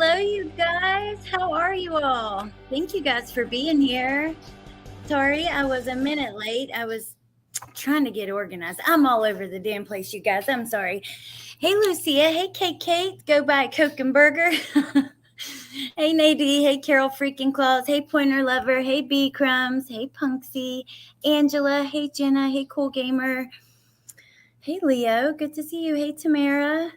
Hello, you guys. How are you all? Thank you guys for being here. Sorry, I was a minute late. I was trying to get organized. I'm all over the damn place, you guys. I'm sorry. Hey, Lucia. Hey, Kate. Go by Coke and Burger. Hey, Nadie. Hey, Carol Freaking Claus. Hey, Pointer Lover. Hey, B Crumbs. Hey, Punksy. Angela. Hey, Jenna. Hey, Cool Gamer. Hey, Leo. Good to see you. Hey, Tamara.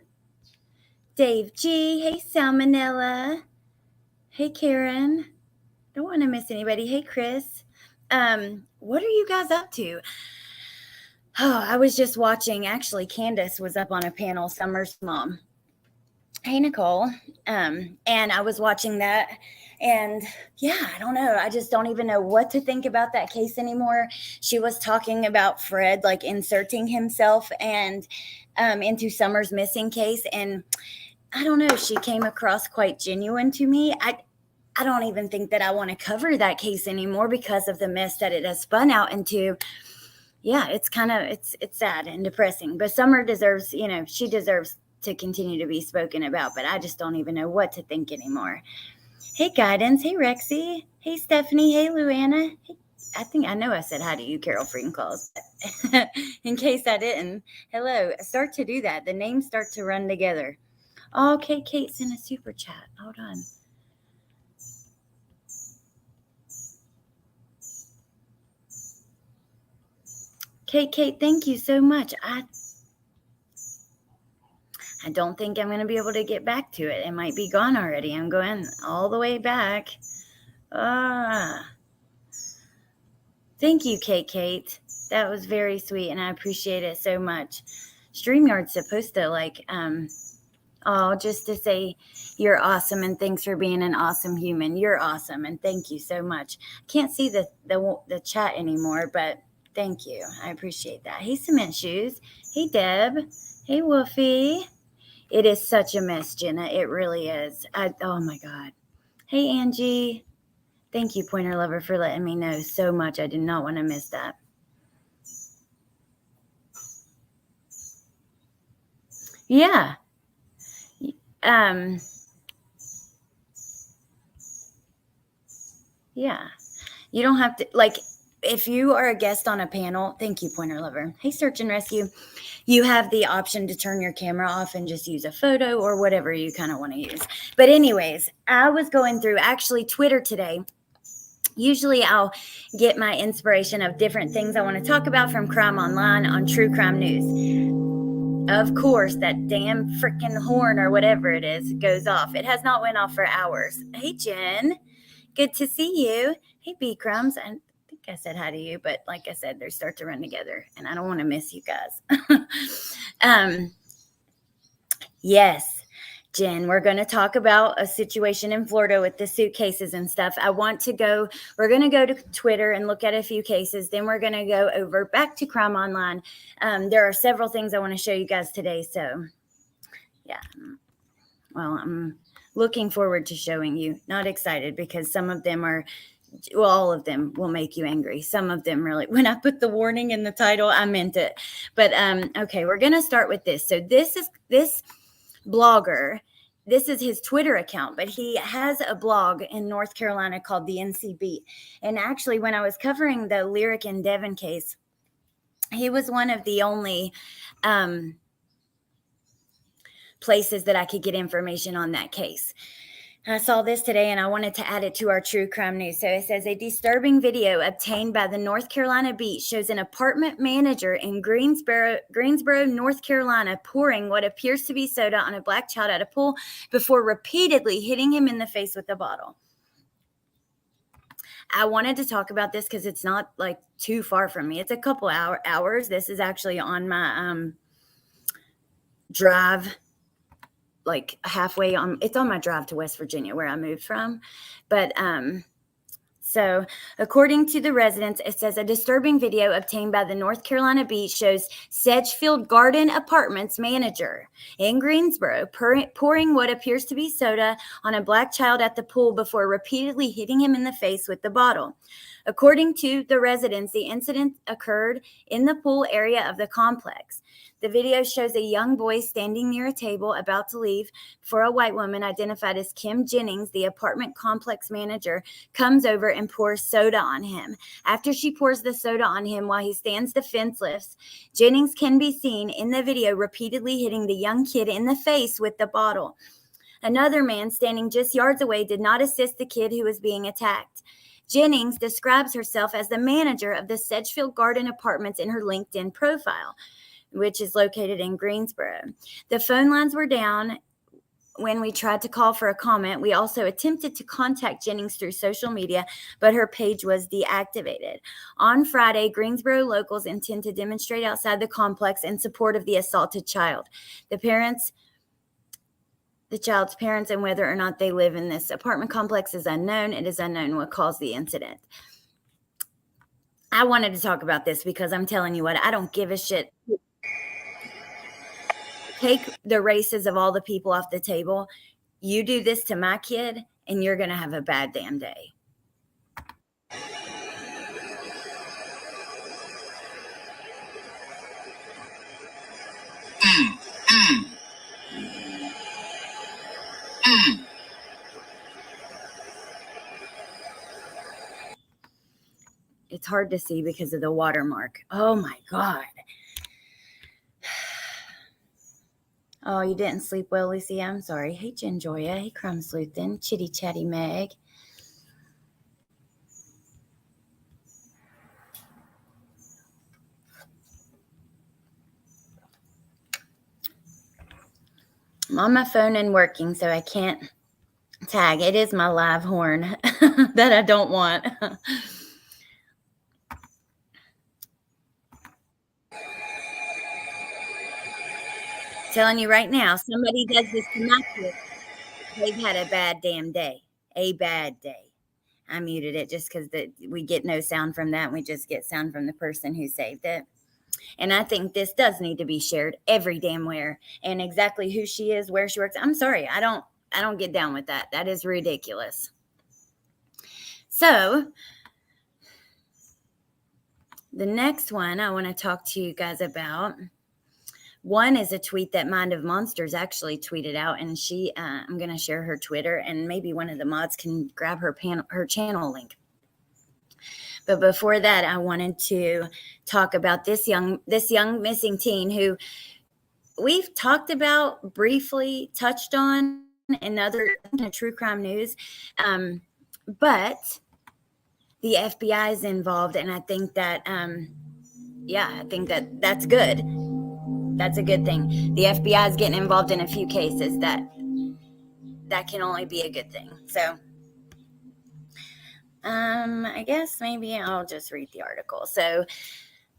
Dave G. Hey, Salmonella. Hey, Karen. Don't want to miss anybody. Hey, Chris. What are you guys up to? Oh, I was just watching. Actually, Candace was up on a panel, Summer's mom. Hey, Nicole. And I was watching that. And yeah, I don't know. I just don't even know what to think about that case anymore. She was talking about Fred, like inserting himself and into Summer's missing case. And I don't know. She came across quite genuine to me. I don't even think that I want to cover that case anymore because of the mess that it has spun out into. Yeah, it's kind of, it's sad and depressing, but Summer deserves, she deserves to continue to be spoken about, but I just don't even know what to think anymore. Hey, Guidance. Hey, Rexy. Hey, Stephanie. Hey, Luana. Hey, I know I said hi to you, Carol Freaking Claus. In case I didn't, hello. Start to do that. The names start to run together. Oh, Kate's in a super chat. Hold on. Kate, thank you so much. I don't think I'm going to be able to get back to it. It might be gone already. I'm going all the way back. Thank you, Kate. That was very sweet, and I appreciate it so much. StreamYard's supposed to, just to say you're awesome, and thanks for being an awesome human. You're awesome, and thank you so much. Can't see the chat anymore, but thank you. I appreciate that. Hey, Cement Shoes. Hey, Deb. Hey, Wolfie. It is such a mess, Jenna. It really is. Oh, my God. Hey, Angie. Thank you, Pointer Lover, for letting me know so much. I did not want to miss that. Yeah. Yeah. You don't have to, if you are a guest on a panel, thank you, Pointer Lover. Hey, Search and Rescue. You have the option to turn your camera off and just use a photo or whatever you kind of want to use. But anyways, I was going through actually Twitter today. Usually I'll get my inspiration of different things I want to talk about from Crime Online on True Crime News. Of course, that damn freaking horn or whatever it is goes off. It has not went off for hours. Hey, Jen. Good to see you. Hey, B Crumbs. I think I said hi to you, but like I said, they start to run together, and I don't want to miss you guys. Yes, Jen, we're going to talk about a situation in Florida with the suitcases and stuff. We're going to go to Twitter and look at a few cases. Then we're going to go over back to Crime Online. There are several things I want to show you guys today. So, yeah. Well, I'm looking forward to showing you. Not excited because some of them all of them will make you angry. Some of them really, when I put the warning in the title, I meant it. But okay, we're going to start with this. So this blogger, this is his Twitter account, but he has a blog in North Carolina called the NC Beat. And actually, when I was covering the Lyric and Devon case, he was one of the only places that I could get information on that case. I saw this today and I wanted to add it to our true crime news. So it says a disturbing video obtained by the North Carolina Beat shows an apartment manager in Greensboro, North Carolina, pouring what appears to be soda on a black child at a pool before repeatedly hitting him in the face with a bottle. I wanted to talk about this because it's not too far from me. It's a couple hours. This is actually on my drive. Halfway on, it's on my drive to West Virginia where I moved from. But so according to the residents, it says a disturbing video obtained by the North Carolina Beat shows Sedgefield Garden Apartments manager in Greensboro pouring what appears to be soda on a black child at the pool before repeatedly hitting him in the face with the bottle. According to the residents, the incident occurred in the pool area of the complex. The video shows a young boy standing near a table about to leave before a white woman identified as Kim Jennings, the apartment complex manager, comes over and pours soda on him. After she pours the soda on him while he stands defenseless, Jennings can be seen in the video repeatedly hitting the young kid in the face with the bottle. Another man standing just yards away did not assist the kid who was being attacked. Jennings describes herself as the manager of the Sedgefield Garden Apartments in her LinkedIn profile, which is located in Greensboro. The phone lines were down when we tried to call for a comment. We also attempted to contact Jennings through social media, but her page was deactivated. On Friday, Greensboro locals intend to demonstrate outside the complex in support of the assaulted child. The child's parents, and whether or not they live in this apartment complex is unknown. It is unknown what caused the incident. I wanted to talk about this because I'm telling you what, I don't give a shit. Take the races of all the people off the table. You do this to my kid, and you're going to have a bad damn day. It's hard to see because of the watermark. Oh, my God. Oh, you didn't sleep well, Lucy? I'm sorry. Hey, Jinjoya. Hey, Crumb Sleuthin. Chitty Chatty Meg. I'm on my phone and working, so I can't tag. It is my live horn that I don't want. Telling you right now, somebody does this to my kid, they've had a bad damn day. A bad day. I muted it just because we get no sound from that. We just get sound from the person who saved it. And I think this does need to be shared every damn where. And exactly who she is, where she works. I'm sorry. I don't get down with that. That is ridiculous. So the next one I want to talk to you guys about. One is a tweet that Mind of Monsters actually tweeted out, and I'm going to share her Twitter, and maybe one of the mods can grab her channel link. But before that, I wanted to talk about this young missing teen who we've talked about, briefly touched on in other true crime news, but the FBI is involved, and I think that that's good. That's a good thing. The FBI is getting involved in a few cases. That can only be a good thing. So, I guess maybe I'll just read the article. So,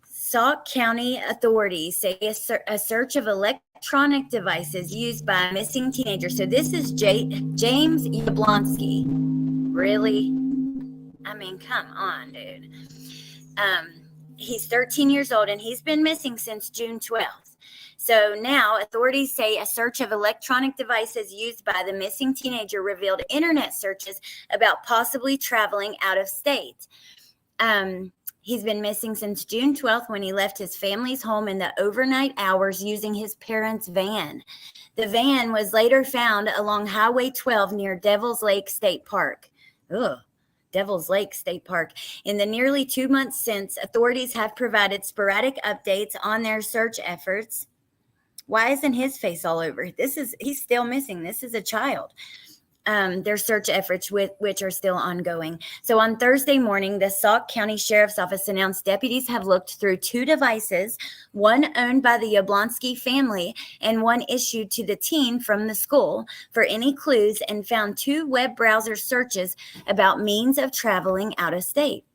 Sauk County authorities say a search of electronic devices used by a missing teenager. So this is James Yablonsky. Really? I mean, come on, dude. He's 13 years old, and he's been missing since June 12th. So now authorities say a search of electronic devices used by the missing teenager revealed internet searches about possibly traveling out of state. He's been missing since June 12th when he left his family's home in the overnight hours using his parents' van. The van was later found along Highway 12 near Devil's Lake State Park. Ugh. Devil's Lake State Park. In the nearly 2 months since, authorities have provided sporadic updates on their search efforts. Why isn't his face all over? He's still missing. This is a child. Their search efforts, which are still ongoing. So on Thursday morning, the Sauk County Sheriff's Office announced deputies have looked through 2 devices, one owned by the Yablonsky family and one issued to the teen from the school, for any clues, and found 2 web browser searches about means of traveling out of state.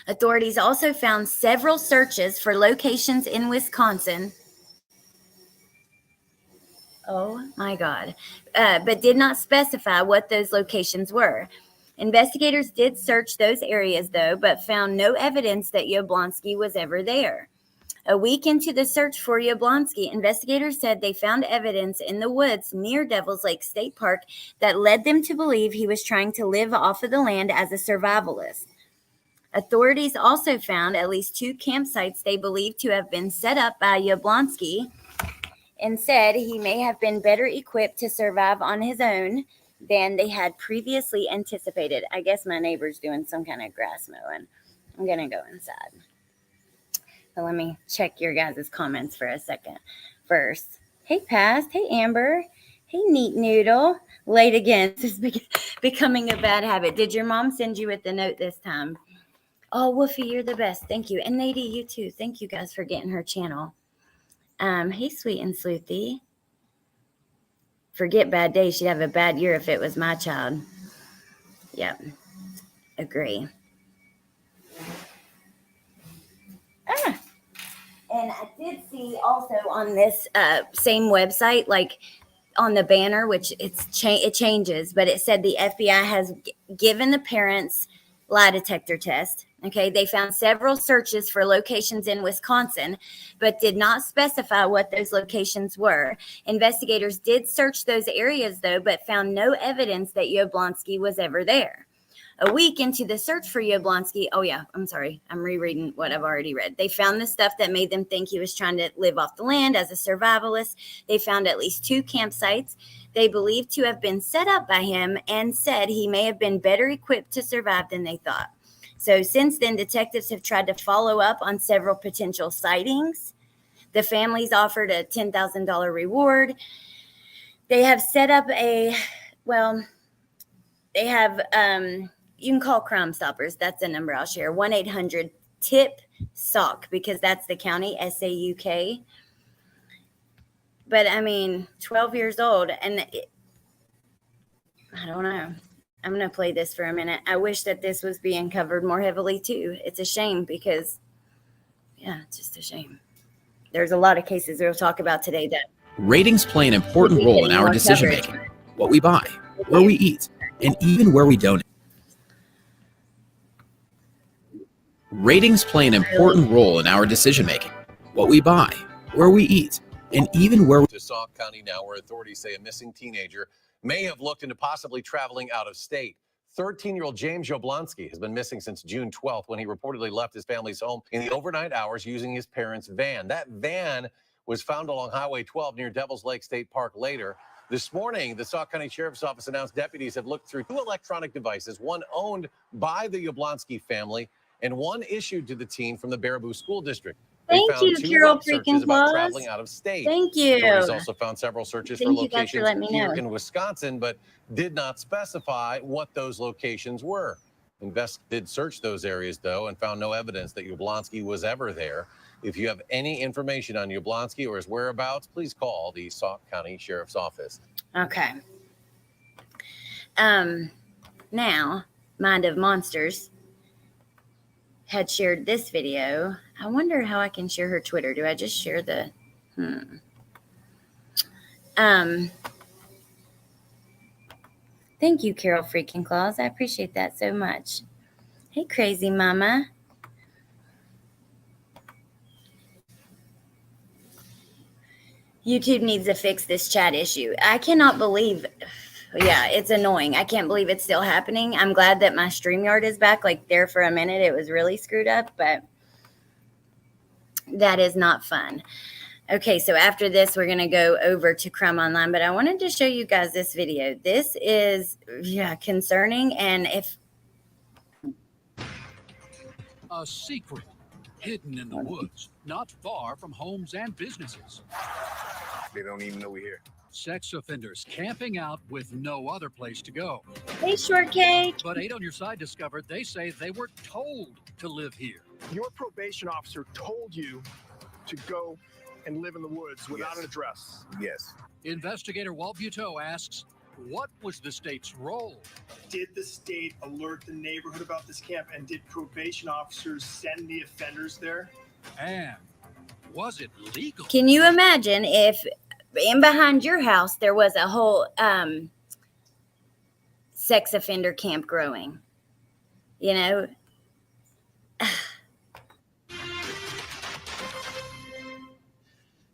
Authorities also found several searches for locations in Wisconsin. Oh my God. But did not specify what those locations were. Investigators did search those areas, though, but found no evidence that Yablonsky was ever there. A week into the search for Yablonsky, investigators said they found evidence in the woods near Devil's Lake State Park that led them to believe he was trying to live off of the land as a survivalist. Authorities also found at least 2 campsites they believe to have been set up by Yablonsky, and said he may have been better equipped to survive on his own than they had previously anticipated. I guess my neighbor's doing some kind of grass mowing. I'm going to go inside. But let me check your guys' comments for a second first. Hey, Past. Hey, Amber. Hey, Neat Noodle. Late again. This is becoming a bad habit. Did your mom send you with the note this time? Oh, Woofy, you're the best. Thank you. And Nadie, you too. Thank you guys for getting her channel. Hey, Sweet and Sleuthy. Forget bad days. She'd have a bad year if it was my child. Yep. Agree. And I did see also on this same website, like on the banner, which it changes, but it said the FBI has given the parents lie detector test. Okay, they found several searches for locations in Wisconsin, but did not specify what those locations were. Investigators did search those areas, though, but found no evidence that Yablonsky was ever there. A week into the search for Yablonsky, I'm rereading what I've already read. They found the stuff that made them think he was trying to live off the land as a survivalist. They found at least 2 campsites they believed to have been set up by him, and said he may have been better equipped to survive than they thought. So since then, detectives have tried to follow up on several potential sightings. The families offered a $10,000 reward. They have set up you can call Crime Stoppers. That's a number I'll share. 1-800-TIP-SAUK, because that's the county, SAUK. But I mean, 12 years old, and I don't know. I'm going to play this for a minute. I wish that this was being covered more heavily too. It's a shame because, it's just a shame. There's a lot of cases we'll talk about today that ratings play an important role in our decision making. What we buy, where we eat, and even where we donate. Ratings play an important role in our decision making. What we buy, where we eat, and even where we... To Sauk County now, where authorities say a missing teenager may have looked into possibly traveling out of state. 13-year-old James Yablonsky has been missing since June 12th, when he reportedly left his family's home in the overnight hours using his parents' van. That van was found along Highway 12 near Devil's Lake State Park later. This morning, the Sauk County Sheriff's Office announced deputies have looked through 2 electronic devices, one owned by the Yablonsky family and one issued to the teen from the Baraboo School District. Thank you, Carol freaking about traveling out of state. Thank you. Authorities also found several searches for locations here in Wisconsin, but did not specify what those locations were. Investigators did search those areas, though, and found no evidence that Yablonsky was ever there. If you have any information on Yablonsky or his whereabouts, please call the Sauk County Sheriff's Office. Okay. Now, Mind of Monsters had shared this video. I wonder how I can share her Twitter. Do I just share the... Thank you, Carol freaking Claus. I appreciate that so much. Hey, crazy mama. YouTube needs to fix this chat issue. I cannot believe... Yeah, it's annoying. I can't believe it's still happening. I'm glad that my StreamYard is back. Like, there for a minute, it was really screwed up, but that is not fun. Okay, so after this, we're going to go over to Crime Online, but I wanted to show you guys this video. This is, concerning, and if... A secret hidden in the woods, not far from homes and businesses. They don't even know we're here. Sex offenders camping out with no other place to go. Hey, Shortcake. But 8 on Your Side discovered they say they were told to live here. Your probation officer told you to go and live in the woods without an address. Yes. Investigator Walt Buteau asks, what was the state's role? Did the state alert the neighborhood about this camp, and did probation officers send the offenders there? And was it legal? Can you imagine if in behind your house there was a whole sex offender camp growing? You know?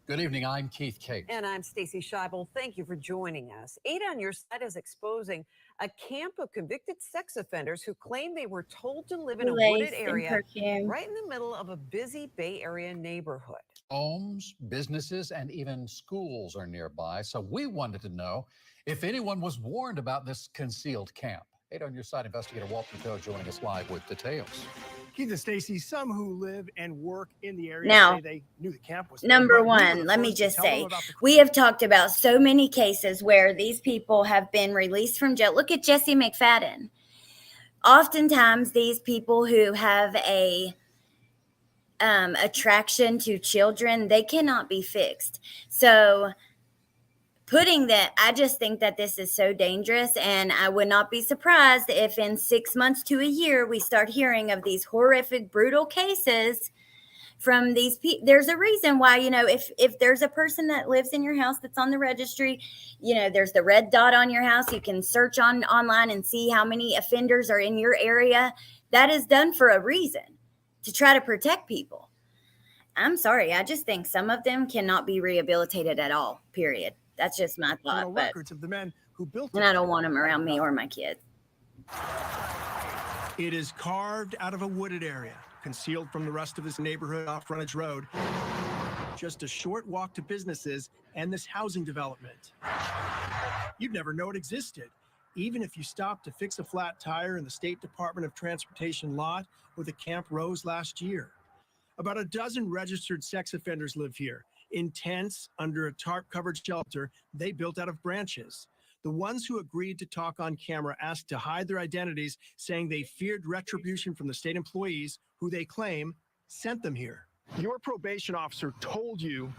Good evening. I'm Keith Case. And I'm Stacey Scheibel. Thank you for joining us. 8 on Your Side is exposing a camp of convicted sex offenders who claim they were told to live in a wooded Lace and area perfume. right in the middle of a busy Bay Area neighborhood. Homes, businesses, and even schools are nearby. So we wanted to know if anyone was warned about this concealed camp. 8 on Your Side investigator Walter Coe joining us live with details. Keith and Stacey, some who live and work in the area Now, say they knew the camp was there, Number but we were one, the let me first to just tell them say, about the we have talked about so many cases where these people have been released from jail. Look at Jesse McFadden. Oftentimes, these people who have a attraction to children, they cannot be fixed. So I just think that this is so dangerous, and I would not be surprised if in 6 months to a year we start hearing of these horrific, brutal cases from these people. There's a reason why, if there's a person that lives in your house that's on the registry, there's the red dot on your house. You can search online and see how many offenders are in your area. That is done for a reason, to try to protect people. I'm sorry. I just think some of them cannot be rehabilitated at all, period. That's just my thought. But, records of the men who built and I don't want them around me or my kids. It is carved out of a wooded area, concealed from the rest of this neighborhood off Frontage Road. Just a short walk to businesses and this housing development. You'd never know it existed, even if you stopped to fix a flat tire in the State Department of Transportation lot where the camp rose last year. About a dozen registered sex offenders live here, in tents under a tarp-covered shelter they built out of branches. The ones who agreed to talk on camera asked to hide their identities, saying they feared retribution from the state employees who they claim sent them here. Your probation officer told you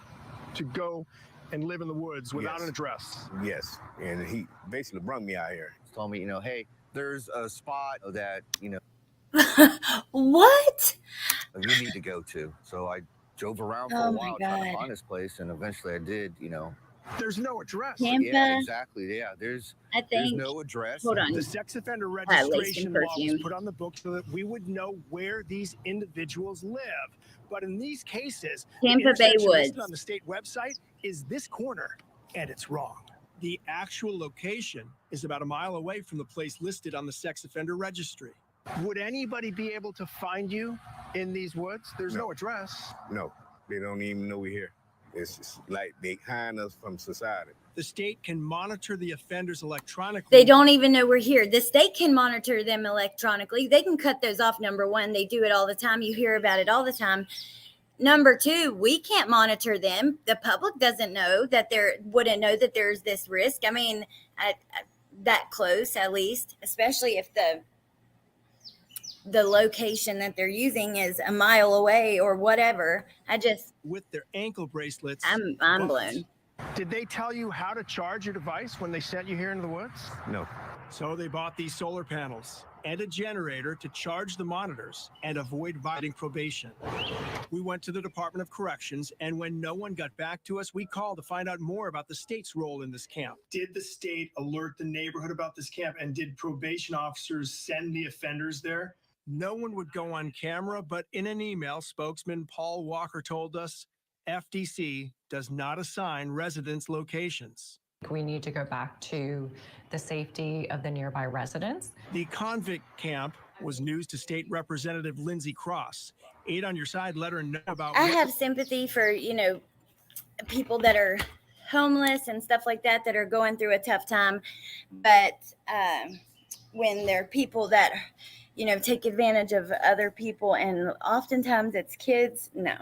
to go and live in the woods without an address. Yes, and he basically brought me out here. Told me, hey, there's a spot that, What? you need to go to. So I drove around for Oh a my while trying to God. find this place, and eventually I did, There's no address. Tampa, Yeah, exactly. Yeah, there's I think. no address. Hold on. The sex offender Lace registration and law was perfume. put on the books so that we would know where these individuals live. But in these cases, Tampa the Bay intersection listed Woods. on the state website is this corner, and it's wrong. The actual location is about a mile away from the place listed on the sex offender registry. Would anybody be able to find you in these woods? There's no address. No, they don't even know we're here. It's just like they hide us from society. The state can monitor the offenders electronically. They don't even know we're here. The state can monitor them electronically. They can cut those off. Number one, they do it all the time. You hear about it all the time. Number two, we can't monitor them. The public doesn't know that wouldn't know that there's this risk. I mean, that close at least, especially if the location that they're using is a mile away or whatever. With their ankle bracelets. I'm blown. Did they tell you how to charge your device when they sent you here into the woods? No. So they bought these solar panels and a generator to charge the monitors and avoid violating probation. We went to the Department of Corrections, and when no one got back to us, we called to find out more about the state's role in this camp. Did the state alert the neighborhood about this camp, and did probation officers send the offenders there? No one would go on camera, but in an email, spokesman Paul Walker told us FDC does not assign residents locations. We need to go back to the safety of the nearby residents. The convict camp was news to State Representative Lindsey Cross. 8 on Your Side let her know about. I have sympathy for, people that are homeless and stuff like that are going through a tough time. But when there are people that, take advantage of other people, and oftentimes it's kids, no.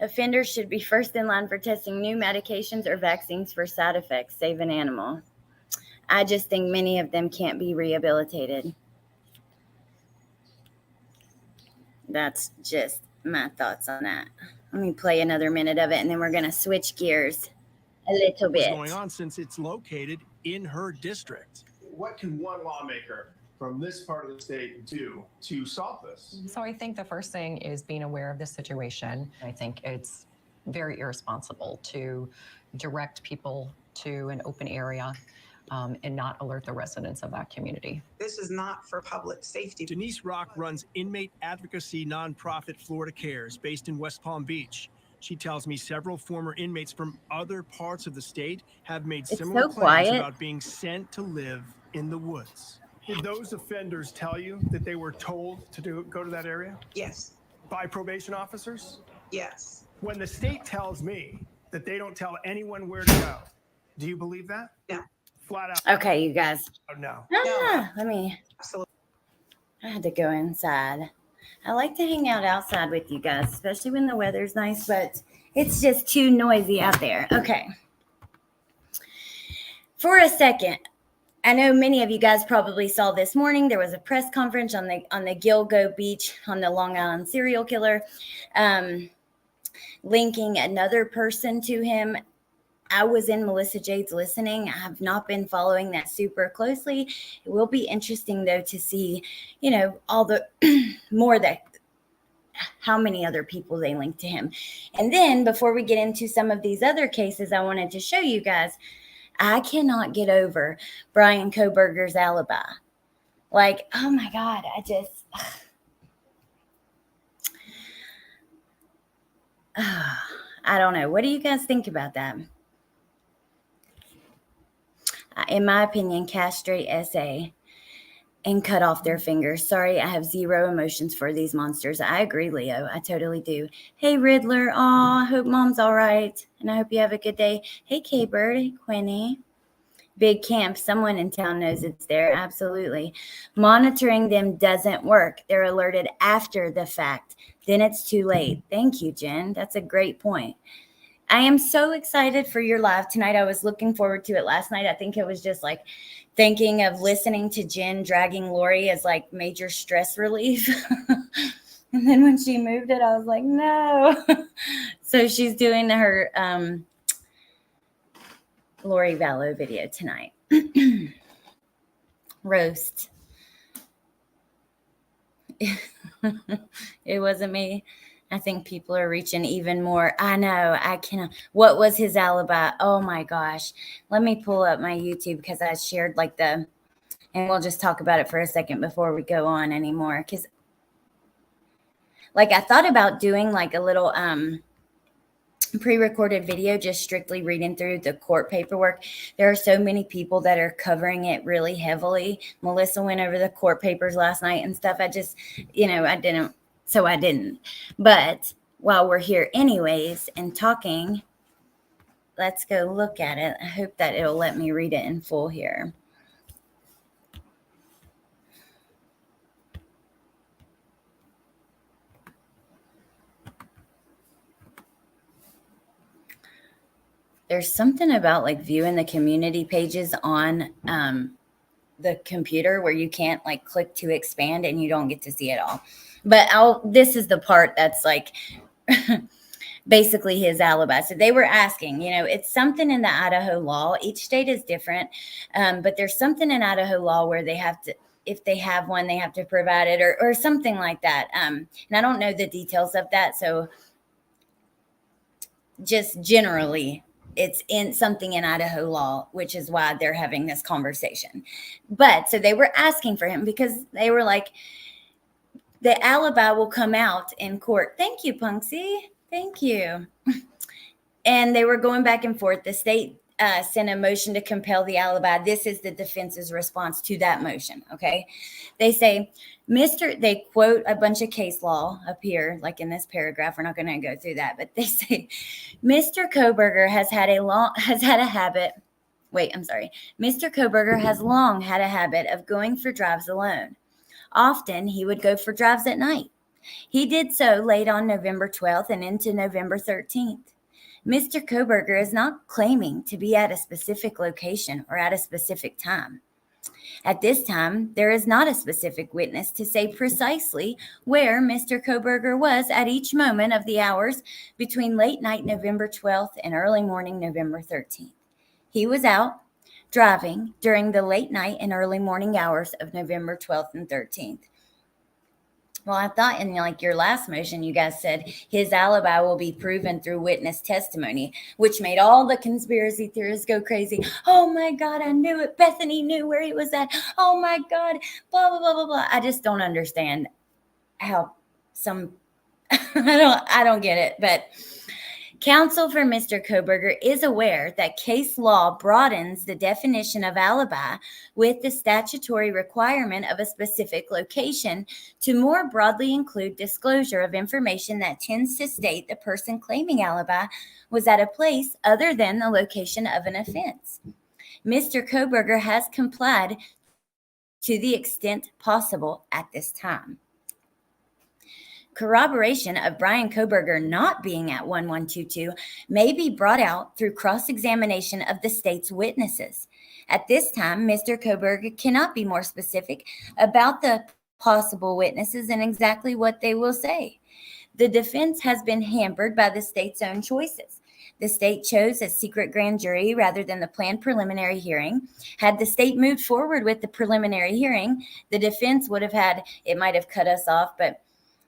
Offenders should be first in line for testing new medications or vaccines for side effects. Save an animal. I just think many of them can't be rehabilitated. That's just my thoughts on that. Let me play another minute of it, and then we're going to switch gears a little bit. What's going on since it's located in her district? What can one lawmaker from this part of the state do to solve this? So I think the first thing is being aware of the situation. I think it's very irresponsible to direct people to an open area and not alert the residents of that community. This is not for public safety. Denise Rock runs inmate advocacy nonprofit Florida Cares, based in West Palm Beach. She tells me several former inmates from other parts of the state have made It's similar so claims quiet. about being sent to live in the woods. Did those offenders tell you that they were told to go to that area Yes, by probation officers? yes, When the state tells me that they don't tell anyone where to go, do you believe that? no, Flat out, Okay, you guys. no. Let me. absolutely. I had to go inside. I like to hang out outside with you guys, especially when the weather's nice, but it's just too noisy out there. Okay. For a second, I know many of you guys probably saw this morning. There was a press conference on the Gilgo Beach on the Long Island serial killer, linking another person to him. I was in Melissa Jade's listening. I have not been following that super closely. It will be interesting though to see, all the more that how many other people they link to him. And then before we get into some of these other cases, I wanted to show you guys, I cannot get over Brian Kohberger's alibi. Like, oh my God, I don't know. What do you guys think about that? In my opinion, castrate SA and cut off their fingers. Sorry, I have zero emotions for these monsters. I agree, Leo. I totally do. Hey, Riddler. Aw, I hope mom's all right. And I hope you have a good day. Hey, K-Bird. Hey, Quinny. Big camp. Someone in town knows it's there. Absolutely. Monitoring them doesn't work. They're alerted after the fact. Then it's too late. Thank you, Jen. That's a great point. I am so excited for your live tonight. I was looking forward to it last night. I think it was just like thinking of listening to Jen dragging Lori as like major stress relief. And then when she moved it, I was like, no. So she's doing her Lori Vallow video tonight. Roast. It wasn't me. I think people are reaching even more. I know. I cannot. What was his alibi? Oh my gosh. Let me pull up my YouTube because I shared and we'll just talk about it for a second before we go on anymore. Because I thought about doing a little pre-recorded video, just strictly reading through the court paperwork. There are so many people that are covering it really heavily. Melissa went over the court papers last night and stuff. I just, I didn't. So I didn't. But while we're here anyways and talking, let's go look at it. I hope that it'll let me read it in full here. There's something about viewing the community pages on the computer where you can't click to expand and you don't get to see it all. But this is the part that's basically his alibi. So they were asking, it's something in the Idaho law. Each state is different. But there's something in Idaho law where they have to, if they have one, they have to provide it or something like that. And I don't know the details of that. So just generally, it's in something in Idaho law, which is why they're having this conversation. But so they were asking for him because they were like, the alibi will come out in court. Thank you, Punksy. Thank you. And they were going back and forth. The state sent a motion to compel the alibi. This is the defense's response to that motion. Okay. They say, they quote a bunch of case law up here, like in this paragraph. We're not going to go through that, but they say, Mr. Kohberger has long had a habit of going for drives alone. Often he would go for drives at night. He did so late on November 12th and into November 13th. Mr. Kohberger is not claiming to be at a specific location or at a specific time. At this time, there is not a specific witness to say precisely where Mr. Kohberger was at each moment of the hours between late night November 12th and early morning November 13th. He was out driving during the late night and early morning hours of November 12th and 13th. Well, I thought in your last motion, you guys said his alibi will be proven through witness testimony, which made all the conspiracy theorists go crazy. Oh my God, I knew it. Bethany knew where he was at. Oh my God, blah, blah, blah, blah, blah. I just don't understand how I don't get it. But Counsel for Mr. Koberger is aware that case law broadens the definition of alibi with the statutory requirement of a specific location to more broadly include disclosure of information that tends to state the person claiming alibi was at a place other than the location of an offense. Mr. Koberger has complied to the extent possible at this time. Corroboration of Brian Koberger not being at 1122 may be brought out through cross-examination of the state's witnesses. At this time, Mr. Koberger cannot be more specific about the possible witnesses and exactly what they will say. The defense has been hampered by the state's own choices. The state chose a secret grand jury rather than the planned preliminary hearing. Had the state moved forward with the preliminary hearing, the defense would have had, it might have cut us off, but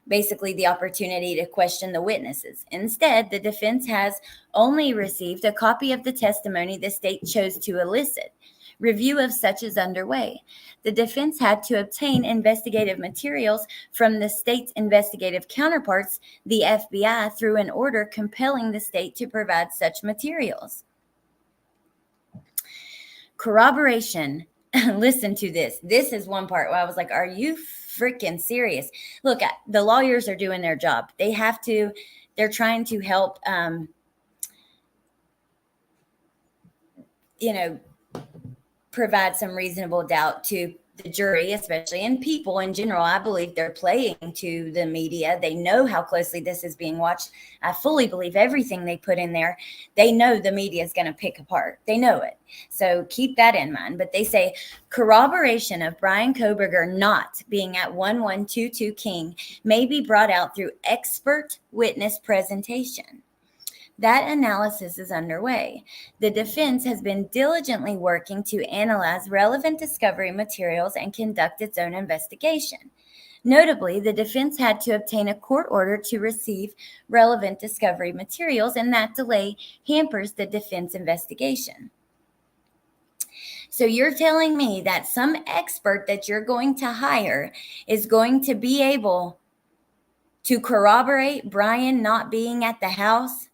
basically the opportunity to question the witnesses. Instead, the defense has only received a copy of the testimony the state chose to elicit. Review of such is underway. The defense had to obtain investigative materials from the state's investigative counterparts, the FBI, through an order compelling the state to provide such materials. Corroboration. Listen to this. This is one part where I was like, are you freaking serious? Look, the lawyers are doing their job. They're trying to help, provide some reasonable doubt to the jury, especially, and people in general. I believe they're playing to the media. They know how closely this is being watched. I fully believe everything they put in there. They know the media is going to pick apart. They know it. So keep that in mind. But they say corroboration of Brian Koberger not being at 1122 King may be brought out through expert witness presentation. That analysis is underway. The defense has been diligently working to analyze relevant discovery materials and conduct its own investigation. Notably, the defense had to obtain a court order to receive relevant discovery materials, and that delay hampers the defense investigation. So you're telling me that some expert that you're going to hire is going to be able to corroborate Brian not being at the house?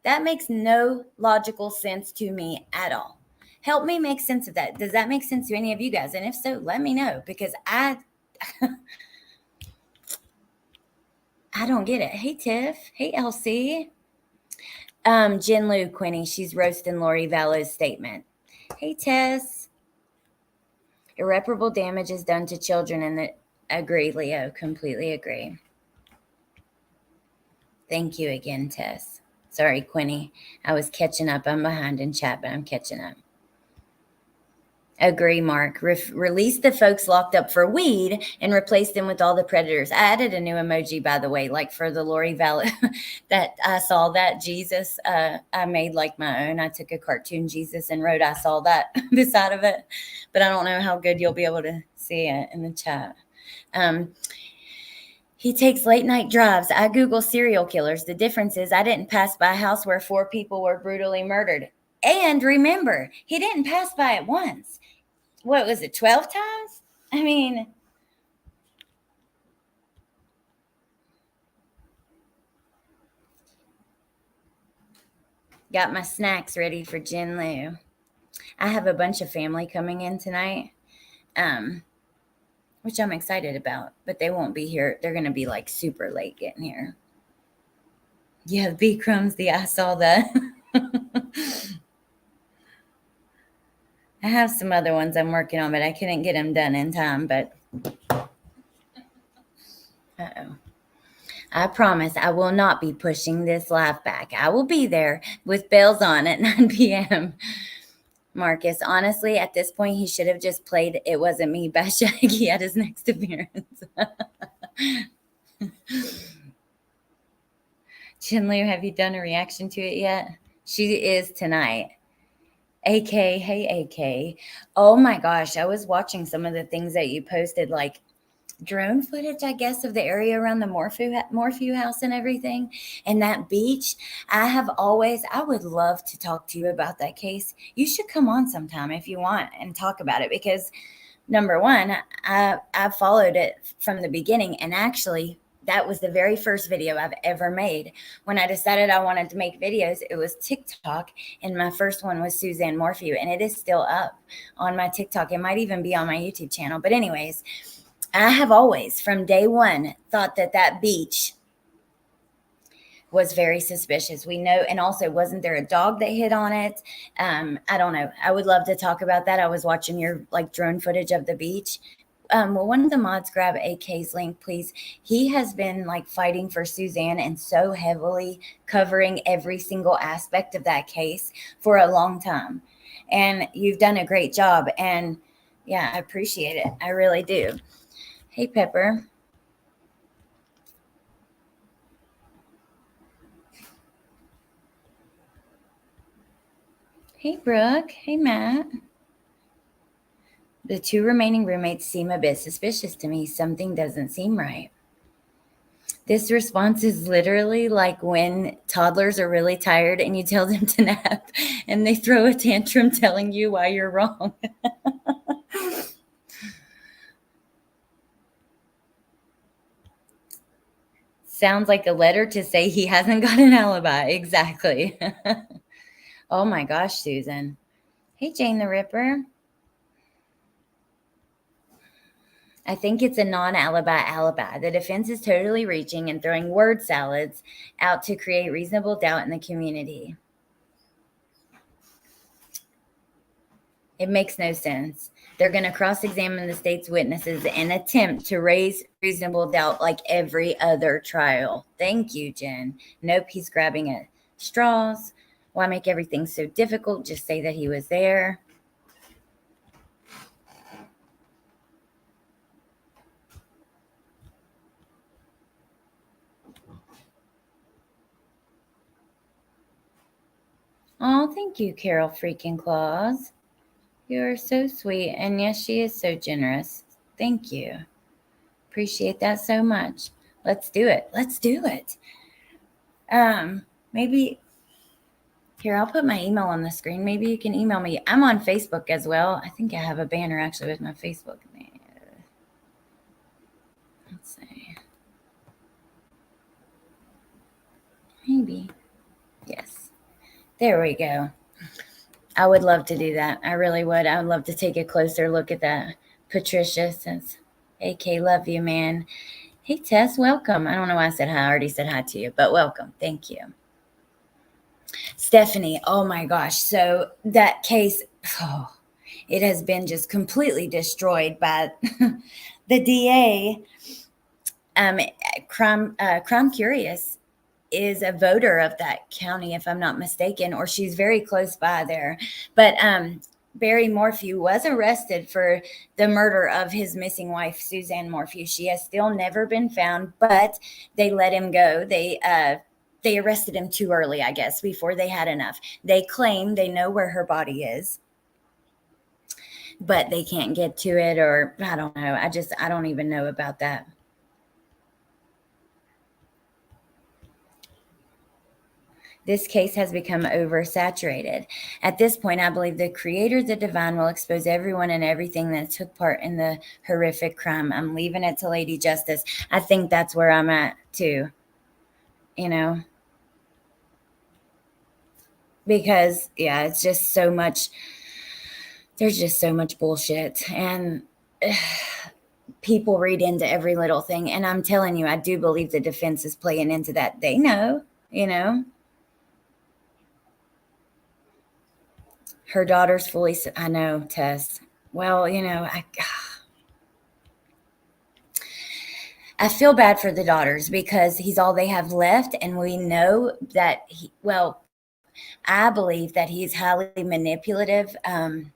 That makes no logical sense to me at all. Help me make sense of that. Does that make sense to any of you guys? And if so, let me know, because I don't get it. Hey, Tiff. Hey, Elsie. Jen Lou, Quinny, she's roasting Lori Vallow's statement. Hey, Tess. Irreparable damage is done to children, and agree, Leo. Completely agree. Thank you again, Tess. Sorry, Quinny. I was catching up. I'm behind in chat, but I'm catching up. Agree, Mark. Release the folks locked up for weed and replace them with all the predators. I added a new emoji, by the way, like for the Lori Valley that I saw that Jesus. I made like my own. I took a cartoon Jesus and wrote I saw that beside of it. But I don't know how good you'll be able to see it in the chat. He takes late night drives. I Google serial killers. The difference is I didn't pass by a house where 4 people were brutally murdered. And remember, he didn't pass by it once. What was it, 12 times? I mean, got my snacks ready for Jen Lou. I have a bunch of family coming in tonight. Which I'm excited about, but they won't be here. They're going to be like super late getting here. Yeah, the bee crumbs, I saw that. I have some other ones I'm working on, but I couldn't get them done in time, but I promise I will not be pushing this live back. I will be there with bells on at 9 p.m. Marcus, honestly, at this point, he should have just played It Wasn't Me by Shaggy at his next appearance. Chinlu, have you done a reaction to it yet? She is tonight. AK, hey, AK. Oh my gosh, I was watching some of the things that you posted, like drone footage, I guess, of the area around the Morphew house and everything. And that beach, I would love to talk to you about that case. You should come on sometime if you want and talk about it, because number one, I followed it from the beginning, and actually That was the very first video I've ever made. When I decided I wanted to make videos, it was TikTok, and my first one was Suzanne Morphew, and it is still up on my TikTok. It might even be on my YouTube channel. But anyways, I have always, from day one, thought that that beach was very suspicious. We know, and also, wasn't there a dog that hit on it? I don't know. I would love to talk about that. I was watching your like drone footage of the beach. Will one of the mods grab AK's link, please? He has been like fighting for Suzanne and so heavily covering every single aspect of that case for a long time. And you've done a great job. And yeah, I appreciate it. I really do. Hey, Pepper. Hey, Brooke. Hey, Matt. The 2 remaining roommates seem a bit suspicious to me. Something doesn't seem right. This response is literally like when toddlers are really tired and you tell them to nap and they throw a tantrum telling you why you're wrong. Sounds like a letter to say he hasn't got an alibi. Exactly. Oh my gosh, Susan. Hey, Jane the Ripper. I think it's a non-alibi alibi. The defense is totally reaching and throwing word salads out to create reasonable doubt in the community. It makes no sense. They're going to cross-examine the state's witnesses and attempt to raise reasonable doubt like every other trial. Thank you, Jen. Nope, he's grabbing at straws. Why make everything so difficult? Just say that he was there. Oh, thank you, Carol freaking Claus. You're so sweet. And yes, she is so generous. Thank you. Appreciate that so much. Let's do it. Let's do it. Maybe here, I'll put my email on the screen. Maybe you can email me. I'm on Facebook as well. I think I have a banner actually with my Facebook name. Let's see. Maybe. Yes. There we go. I would love to do that. I really would. I would love to take a closer look at that. Patricia says, AK, love you, man. Hey, Tess, welcome. I don't know why I said hi. I already said hi to you, but welcome. Thank you. Stephanie, oh my gosh. So that case, it has been just completely destroyed by the DA. Crime Curious is a voter of that county, if I'm not mistaken, or she's very close by there. But Barry Morphew was arrested for the murder of his missing wife, Suzanne Morphew. She has still never been found, but they let him go. They arrested him too early, I guess, before they had enough. They claim they know where her body is, but they can't get to it, or I don't know. I don't even know about that. This case has become oversaturated. At this point, I believe the creator, the divine, will expose everyone and everything that took part in the horrific crime. I'm leaving it to Lady Justice. I think that's where I'm at too, because yeah, it's just so much. There's just so much bullshit, and people read into every little thing. And I'm telling you, I do believe the defense is playing into that. They know, Her daughter's fully, I know, Tess. Well, I feel bad for the daughters because he's all they have left. And we know that I believe that he's highly manipulative. And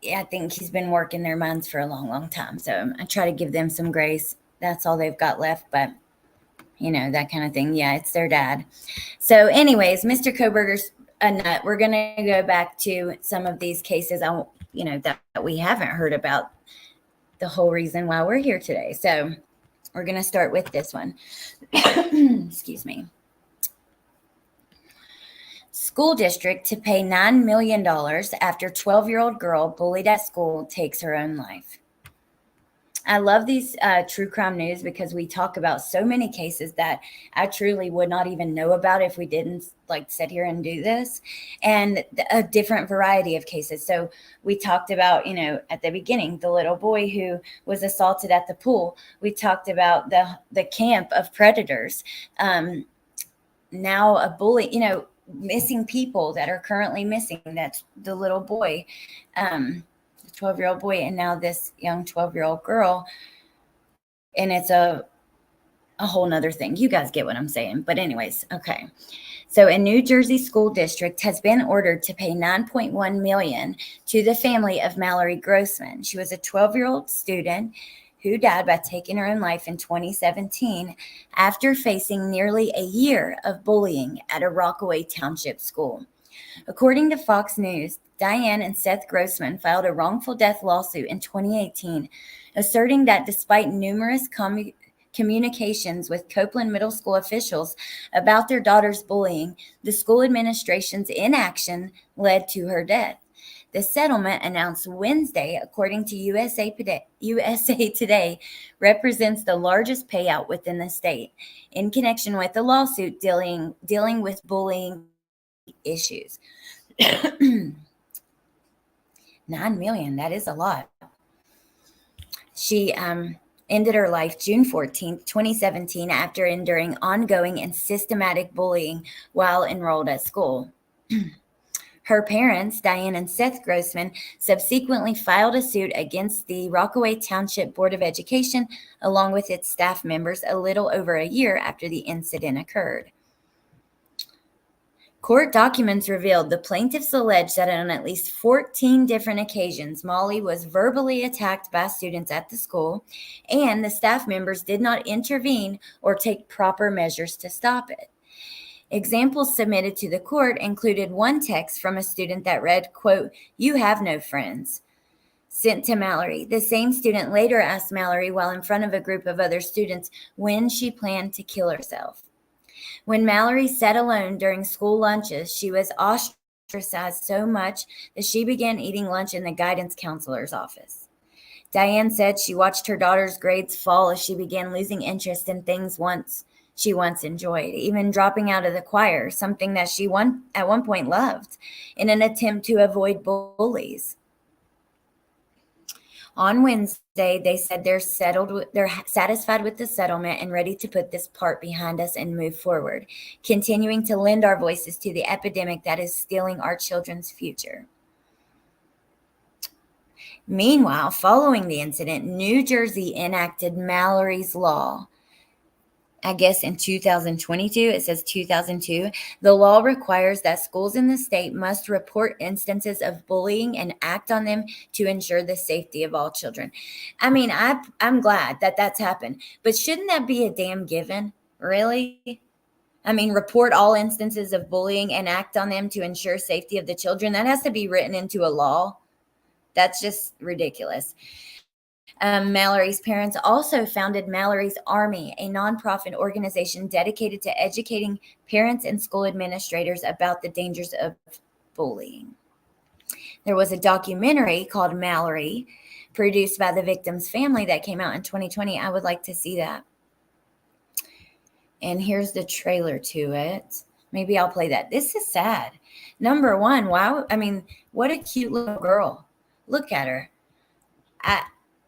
I think he's been working their minds for a long, long time. So I try to give them some grace. That's all they've got left. But that kind of thing. Yeah, it's their dad. So anyways, Mr. Koberger's a nut. We're going to go back to some of these cases, that we haven't heard about, the whole reason why we're here today. So we're going to start with this one. Excuse me. School district to pay $9 million after 12-year-old girl bullied at school takes her own life. I love these true crime news because we talk about so many cases that I truly would not even know about if we didn't like sit here and do this, and a different variety of cases. So we talked about, at the beginning, the little boy who was assaulted at the pool. We talked about the camp of predators. Now a bully, missing people that are currently missing. That's the little boy. 12-year-old boy, and now this young 12-year-old girl, and it's a whole nother thing. You guys get what I'm saying. But anyways, okay. So a New Jersey school district has been ordered to pay $9.1 million to the family of Mallory Grossman. She was a 12-year-old student who died by taking her own life in 2017 after facing nearly a year of bullying at a Rockaway Township school. According to Fox News, Diane and Seth Grossman filed a wrongful death lawsuit in 2018, asserting that despite numerous communications with Copeland Middle School officials about their daughter's bullying, the school administration's inaction led to her death. The settlement, announced Wednesday, according to USA Today, represents the largest payout within the state in connection with the lawsuit dealing with bullying issues. $9 million, that is a lot. She ended her life June 14th, 2017, after enduring ongoing and systematic bullying while enrolled at school. Her parents, Diane and Seth Grossman, subsequently filed a suit against the Rockaway Township Board of Education, along with its staff members, a little over a year after the incident occurred. Court documents revealed the plaintiffs alleged that on at least 14 different occasions, Molly was verbally attacked by students at the school, and the staff members did not intervene or take proper measures to stop it. Examples submitted to the court included one text from a student that read, quote, "You have no friends," sent to Mallory. The same student later asked Mallory, while in front of a group of other students, when she planned to kill herself. When Mallory sat alone during school lunches, she was ostracized so much that she began eating lunch in the guidance counselor's office. Diane said she watched her daughter's grades fall as she began losing interest in things she once enjoyed, even dropping out of the choir, something that she at one point loved, in an attempt to avoid bullies. On Wednesday, they said they're satisfied with the settlement and ready to put this part behind us and move forward, continuing to lend our voices to the epidemic that is stealing our children's future. Meanwhile, following the incident, New Jersey enacted Mallory's Law. I guess in 2022, it says 2002, the law requires that schools in the state must report instances of bullying and act on them to ensure the safety of all children. I mean, I'm glad that that's happened, but shouldn't that be a damn given? Really? I mean, report all instances of bullying and act on them to ensure safety of the children. That has to be written into a law. That's just ridiculous. Mallory's parents also founded Mallory's Army, a nonprofit organization dedicated to educating parents and school administrators about the dangers of bullying. There was a documentary called Mallory, produced by the victim's family, that came out in 2020. I would like to see that. And here's the trailer to it. Maybe I'll play that. This is sad. Number one, wow. I mean, what a cute little girl. Look at her.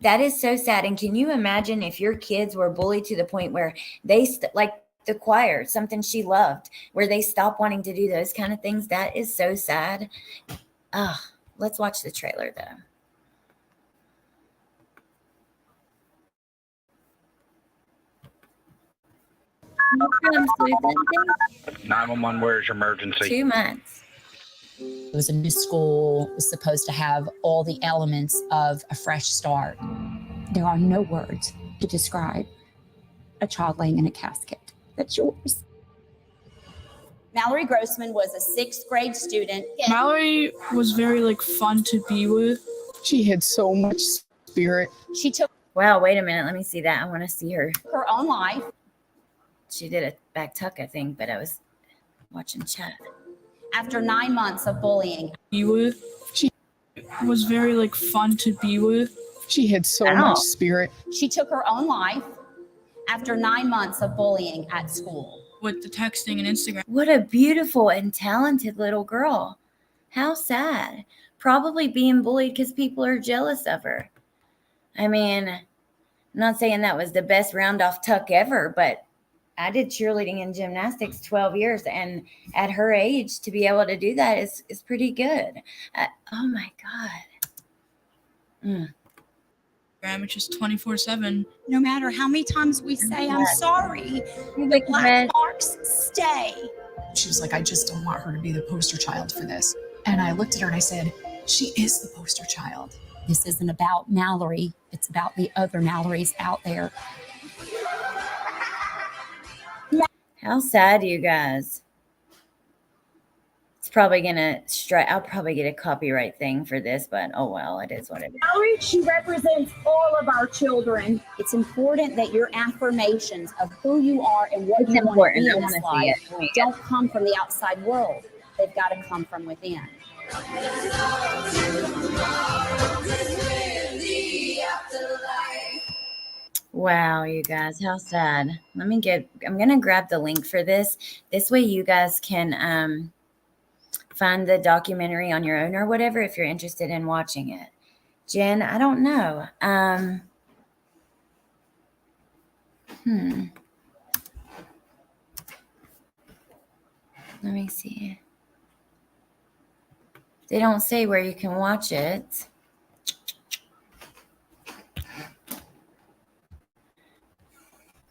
That is so sad. And can you imagine if your kids were bullied to the point where they, like the choir, something she loved, where they stop wanting to do those kind of things? That is so sad. Let's watch the trailer, though. No problem, Susan. 911, where's your emergency? 2 months. It was a new school. It was supposed to have all the elements of a fresh start. There are no words to describe a child laying in a casket. That's yours. Mallory Grossman was a 6th grade student. Mallory was very fun to be with. She had so much spirit. She took Wow, wait a minute. Let me see that. I want to see her. her own life. She did a back tuck, I think, but I was watching chat. After 9 months of bullying. Be with. She was very fun to be with. She had so Wow. much spirit. She took her own life after 9 months of bullying at school. With the texting and Instagram. What a beautiful and talented little girl. How sad. Probably being bullied because people are jealous of her. I mean, I'm not saying that was the best round off tuck ever, but I did cheerleading and gymnastics 12 years. And at her age, to be able to do that is pretty good. Oh my God. It's just 24/7. No matter how many times we say, I'm sorry, the black marks stay. She was like, I just don't want her to be the poster child for this. And I looked at her and I said, she is the poster child. This isn't about Mallory. It's about the other Mallorys out there. How sad, you guys. It's probably going to strike. I'll probably get a copyright thing for this, but oh well, it is what it is. Mallory, she represents all of our children. It's important that your affirmations of who you are and what you want to be in this life don't come from the outside world. They've got to come from within. Wow, you guys, how sad. I'm going to grab the link for this. This way you guys can find the documentary on your own or whatever if you're interested in watching it. Jen, I don't know. Let me see. They don't say where you can watch it.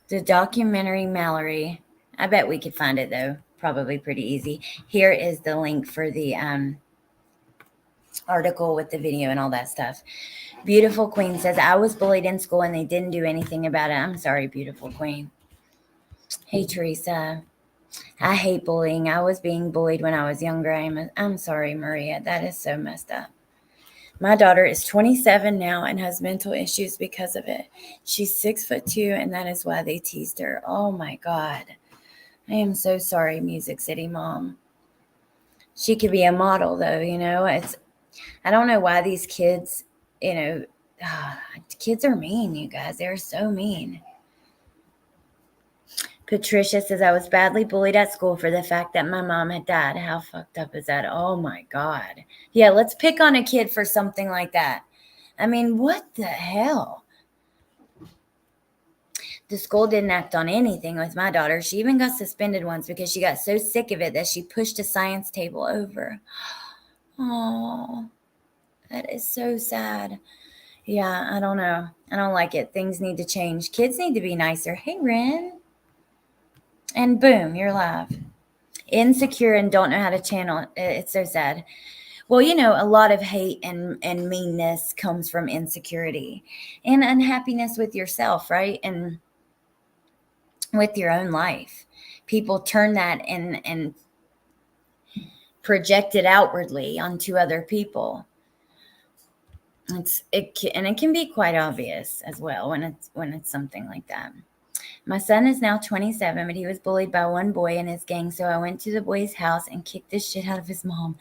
The documentary Mallory. I bet we could find it though. Probably pretty easy. Here is the link for the article with the video and all that stuff. Beautiful Queen says, I was bullied in school and they didn't do anything about it. I'm sorry, Beautiful Queen. Hey, Teresa. I hate bullying. I was being bullied when I was younger. I'm sorry, Maria. That is so messed up. My daughter is 27 now and has mental issues because of it. She's 6'2", and that is why they teased her. Oh my God. I am so sorry, Music City Mom. She could be a model though, you know. I don't know why these kids, you know, kids are mean, you guys. They're so mean. Patricia says, I was badly bullied at school for the fact that my mom had died. How fucked up is that? Oh my God. Yeah, let's pick on a kid for something like that. I mean, what the hell? The school didn't act on anything with my daughter. She even got suspended once because she got so sick of it that she pushed a science table over. Oh, that is so sad. Yeah, I don't know. I don't like it. Things need to change. Kids need to be nicer. Hey, Ren. And boom, you're live. Insecure and don't know how to channel. It's so sad. Well, you know, a lot of hate and meanness comes from insecurity and unhappiness with yourself, right? And with your own life. People turn that and project it outwardly onto other people. It can be quite obvious as well when it's something like that. My son is now 27, but he was bullied by one boy in his gang, so I went to the boy's house and kicked the shit out of his mom.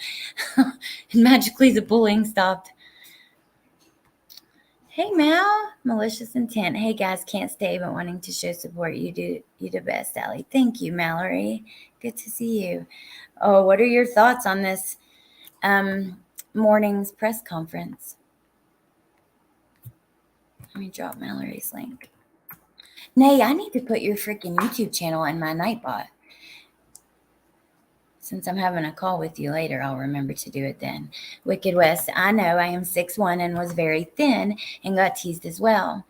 And magically the bullying stopped. Hey, Mal. Malicious intent. Hey, guys, can't stay, but wanting to show support. You the best, Allie. Thank you, Mallory. Good to see you. Oh, what are your thoughts on this morning's press conference? Let me drop Mallory's link. Nay, I need to put your freaking YouTube channel in my Nightbot. Since I'm having a call with you later, I'll remember to do it then. Wicked West, I know I am 6'1" and was very thin and got teased as well.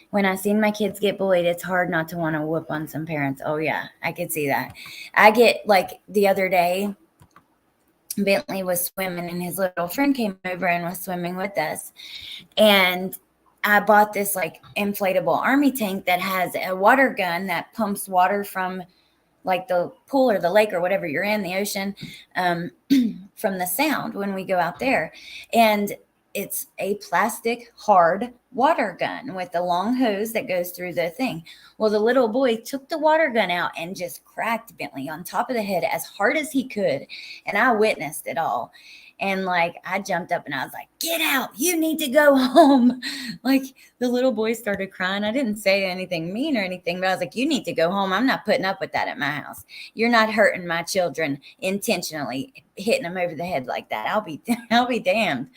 When I seen my kids get bullied, it's hard not to want to whoop on some parents. Oh, yeah, I could see that. I get, like, the other day, Bentley was swimming and his little friend came over and was swimming with us. And I bought this like inflatable army tank that has a water gun that pumps water from like the pool or the lake or whatever you're in, the ocean, from the sound when we go out there. And it's a plastic hard water gun with a long hose that goes through the thing. Well, the little boy took the water gun out and just cracked Bentley on top of the head as hard as he could. And I witnessed it all. And like, I jumped up and I was like, get out, you need to go home. Like, the little boy started crying. I didn't say anything mean or anything, but I was like, you need to go home. I'm not putting up with that at my house. You're not hurting my children intentionally, hitting them over the head like that. I'll be damned.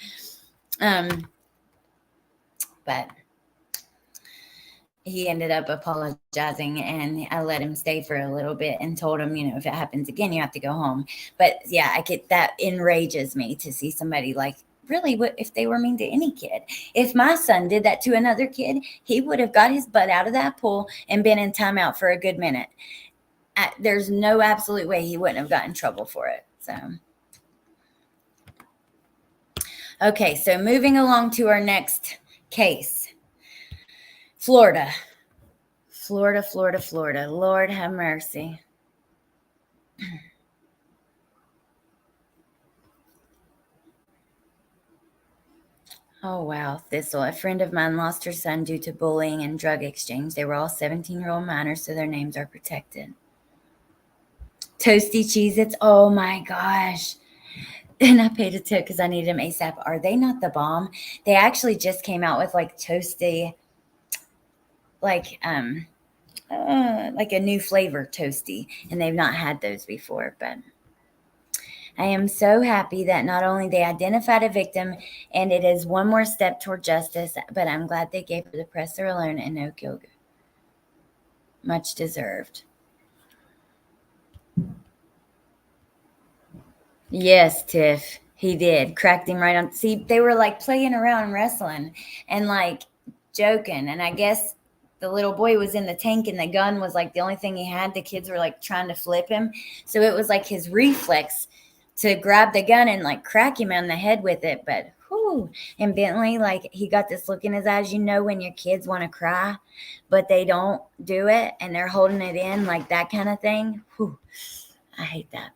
But he ended up apologizing, and I let him stay for a little bit and told him, if it happens again, you have to go home. But yeah, I get that. Enrages me to see somebody like, really, what if they were mean to any kid? If my son did that to another kid, he would have got his butt out of that pool and been in timeout for a good minute. There's no absolute way he wouldn't have gotten in trouble for it. So, okay, so moving along to our next case. Florida. Lord have mercy. Oh, wow. Thistle. A friend of mine lost her son due to bullying and drug exchange. They were all 17-year-old minors, so their names are protected. Toasty Cheez-Its. Oh, my gosh. And I paid a tip because I needed them ASAP. Are they not the bomb? They actually just came out with like toasty, like a new flavor toasty, and they've not had those before. But I am so happy that not only they identified a victim, and it is one more step toward justice, but I'm glad they gave the presser alone and no guilt. Much deserved. Yes, Tiff, he did. Cracked him right on. See, they were like playing around wrestling and like joking, and I guess the little boy was in the tank and the gun was like the only thing he had. The kids were like trying to flip him. So it was like his reflex to grab the gun and like crack him on the head with it. But whoo, and Bentley, like he got this look in his eyes, when your kids want to cry, but they don't do it and they're holding it in, like that kind of thing. Whew, I hate that.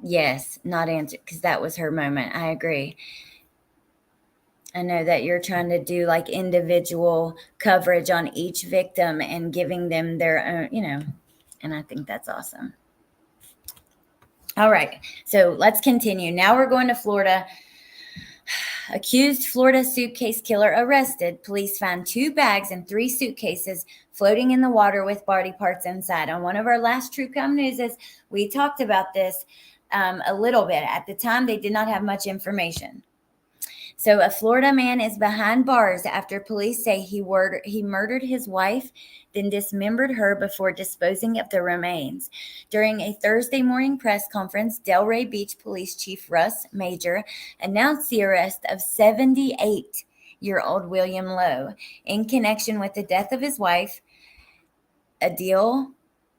Yes, not answered, because that was her moment. I agree. I know that you're trying to do like individual coverage on each victim and giving them their own, and I think that's awesome. All right, so let's continue. Now we're going to Florida. Accused Florida suitcase killer arrested. Police found 2 bags and 3 suitcases floating in the water with body parts inside. On one of our last True Crime Newses, we talked about this a little bit. At the time, they did not have much information. So a Florida man is behind bars after police say he murdered his wife, then dismembered her before disposing of the remains. During a Thursday morning press conference, Delray Beach Police Chief Russ Major announced the arrest of 78-year-old William Lowe in connection with the death of his wife, Adele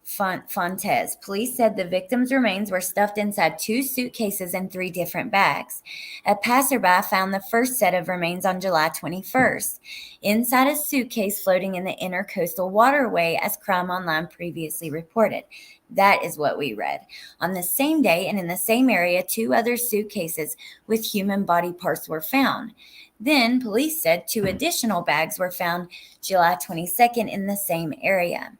Fontes. Police said the victim's remains were stuffed inside 2 suitcases and 3 different bags. A passerby found the first set of remains on July 21st inside a suitcase floating in the intercoastal waterway, as Crime Online previously reported. That is what we read. On the same day and in the same area, 2 other suitcases with human body parts were found. Then police said 2 additional bags were found July 22nd in the same area.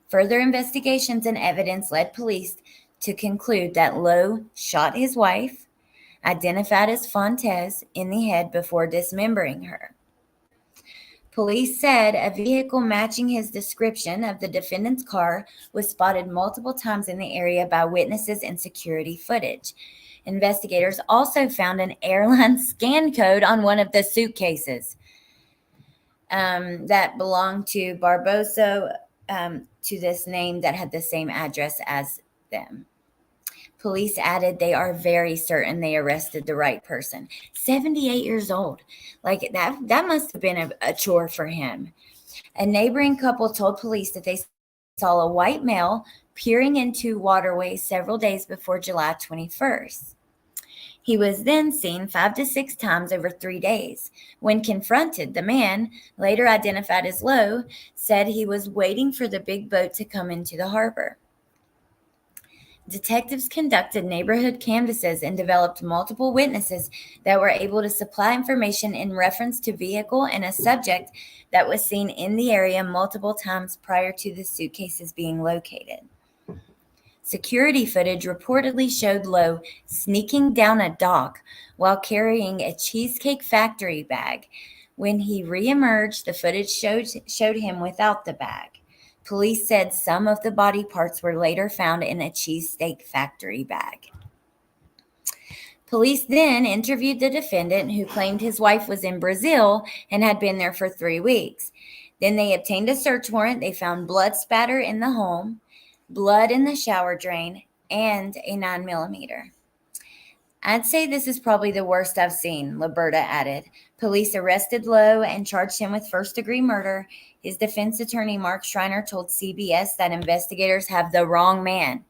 Further investigations and evidence led police to conclude that Lowe shot his wife, identified as Fontes, in the head before dismembering her. Police said a vehicle matching his description of the defendant's car was spotted multiple times in the area by witnesses and security footage. Investigators also found an airline scan code on one of the suitcases that belonged to Barbosa, to this name that had the same address as them. Police added they are very certain they arrested the right person. 78 years old. Like that must have been a chore for him. A neighboring couple told police that they saw a white male peering into waterways several days before July 21st. He was then seen 5 to 6 times over 3 days. When confronted, the man, later identified as Lowe, said he was waiting for the big boat to come into the harbor. Detectives conducted neighborhood canvasses and developed multiple witnesses that were able to supply information in reference to vehicle and a subject that was seen in the area multiple times prior to the suitcases being located. Security footage reportedly showed Lowe sneaking down a dock while carrying a Cheesecake Factory bag. When he reemerged, the footage showed him without the bag. Police said some of the body parts were later found in a Cheesesteak Factory bag. Police then interviewed the defendant, who claimed his wife was in Brazil and had been there for 3 weeks. Then they obtained a search warrant. They found blood spatter in the home, blood in the shower drain, and a 9mm. I'd say this is probably the worst I've seen, Liberta added. Police arrested Lowe and charged him with first-degree murder. His defense attorney, Mark Schreiner, told CBS that investigators have the wrong man.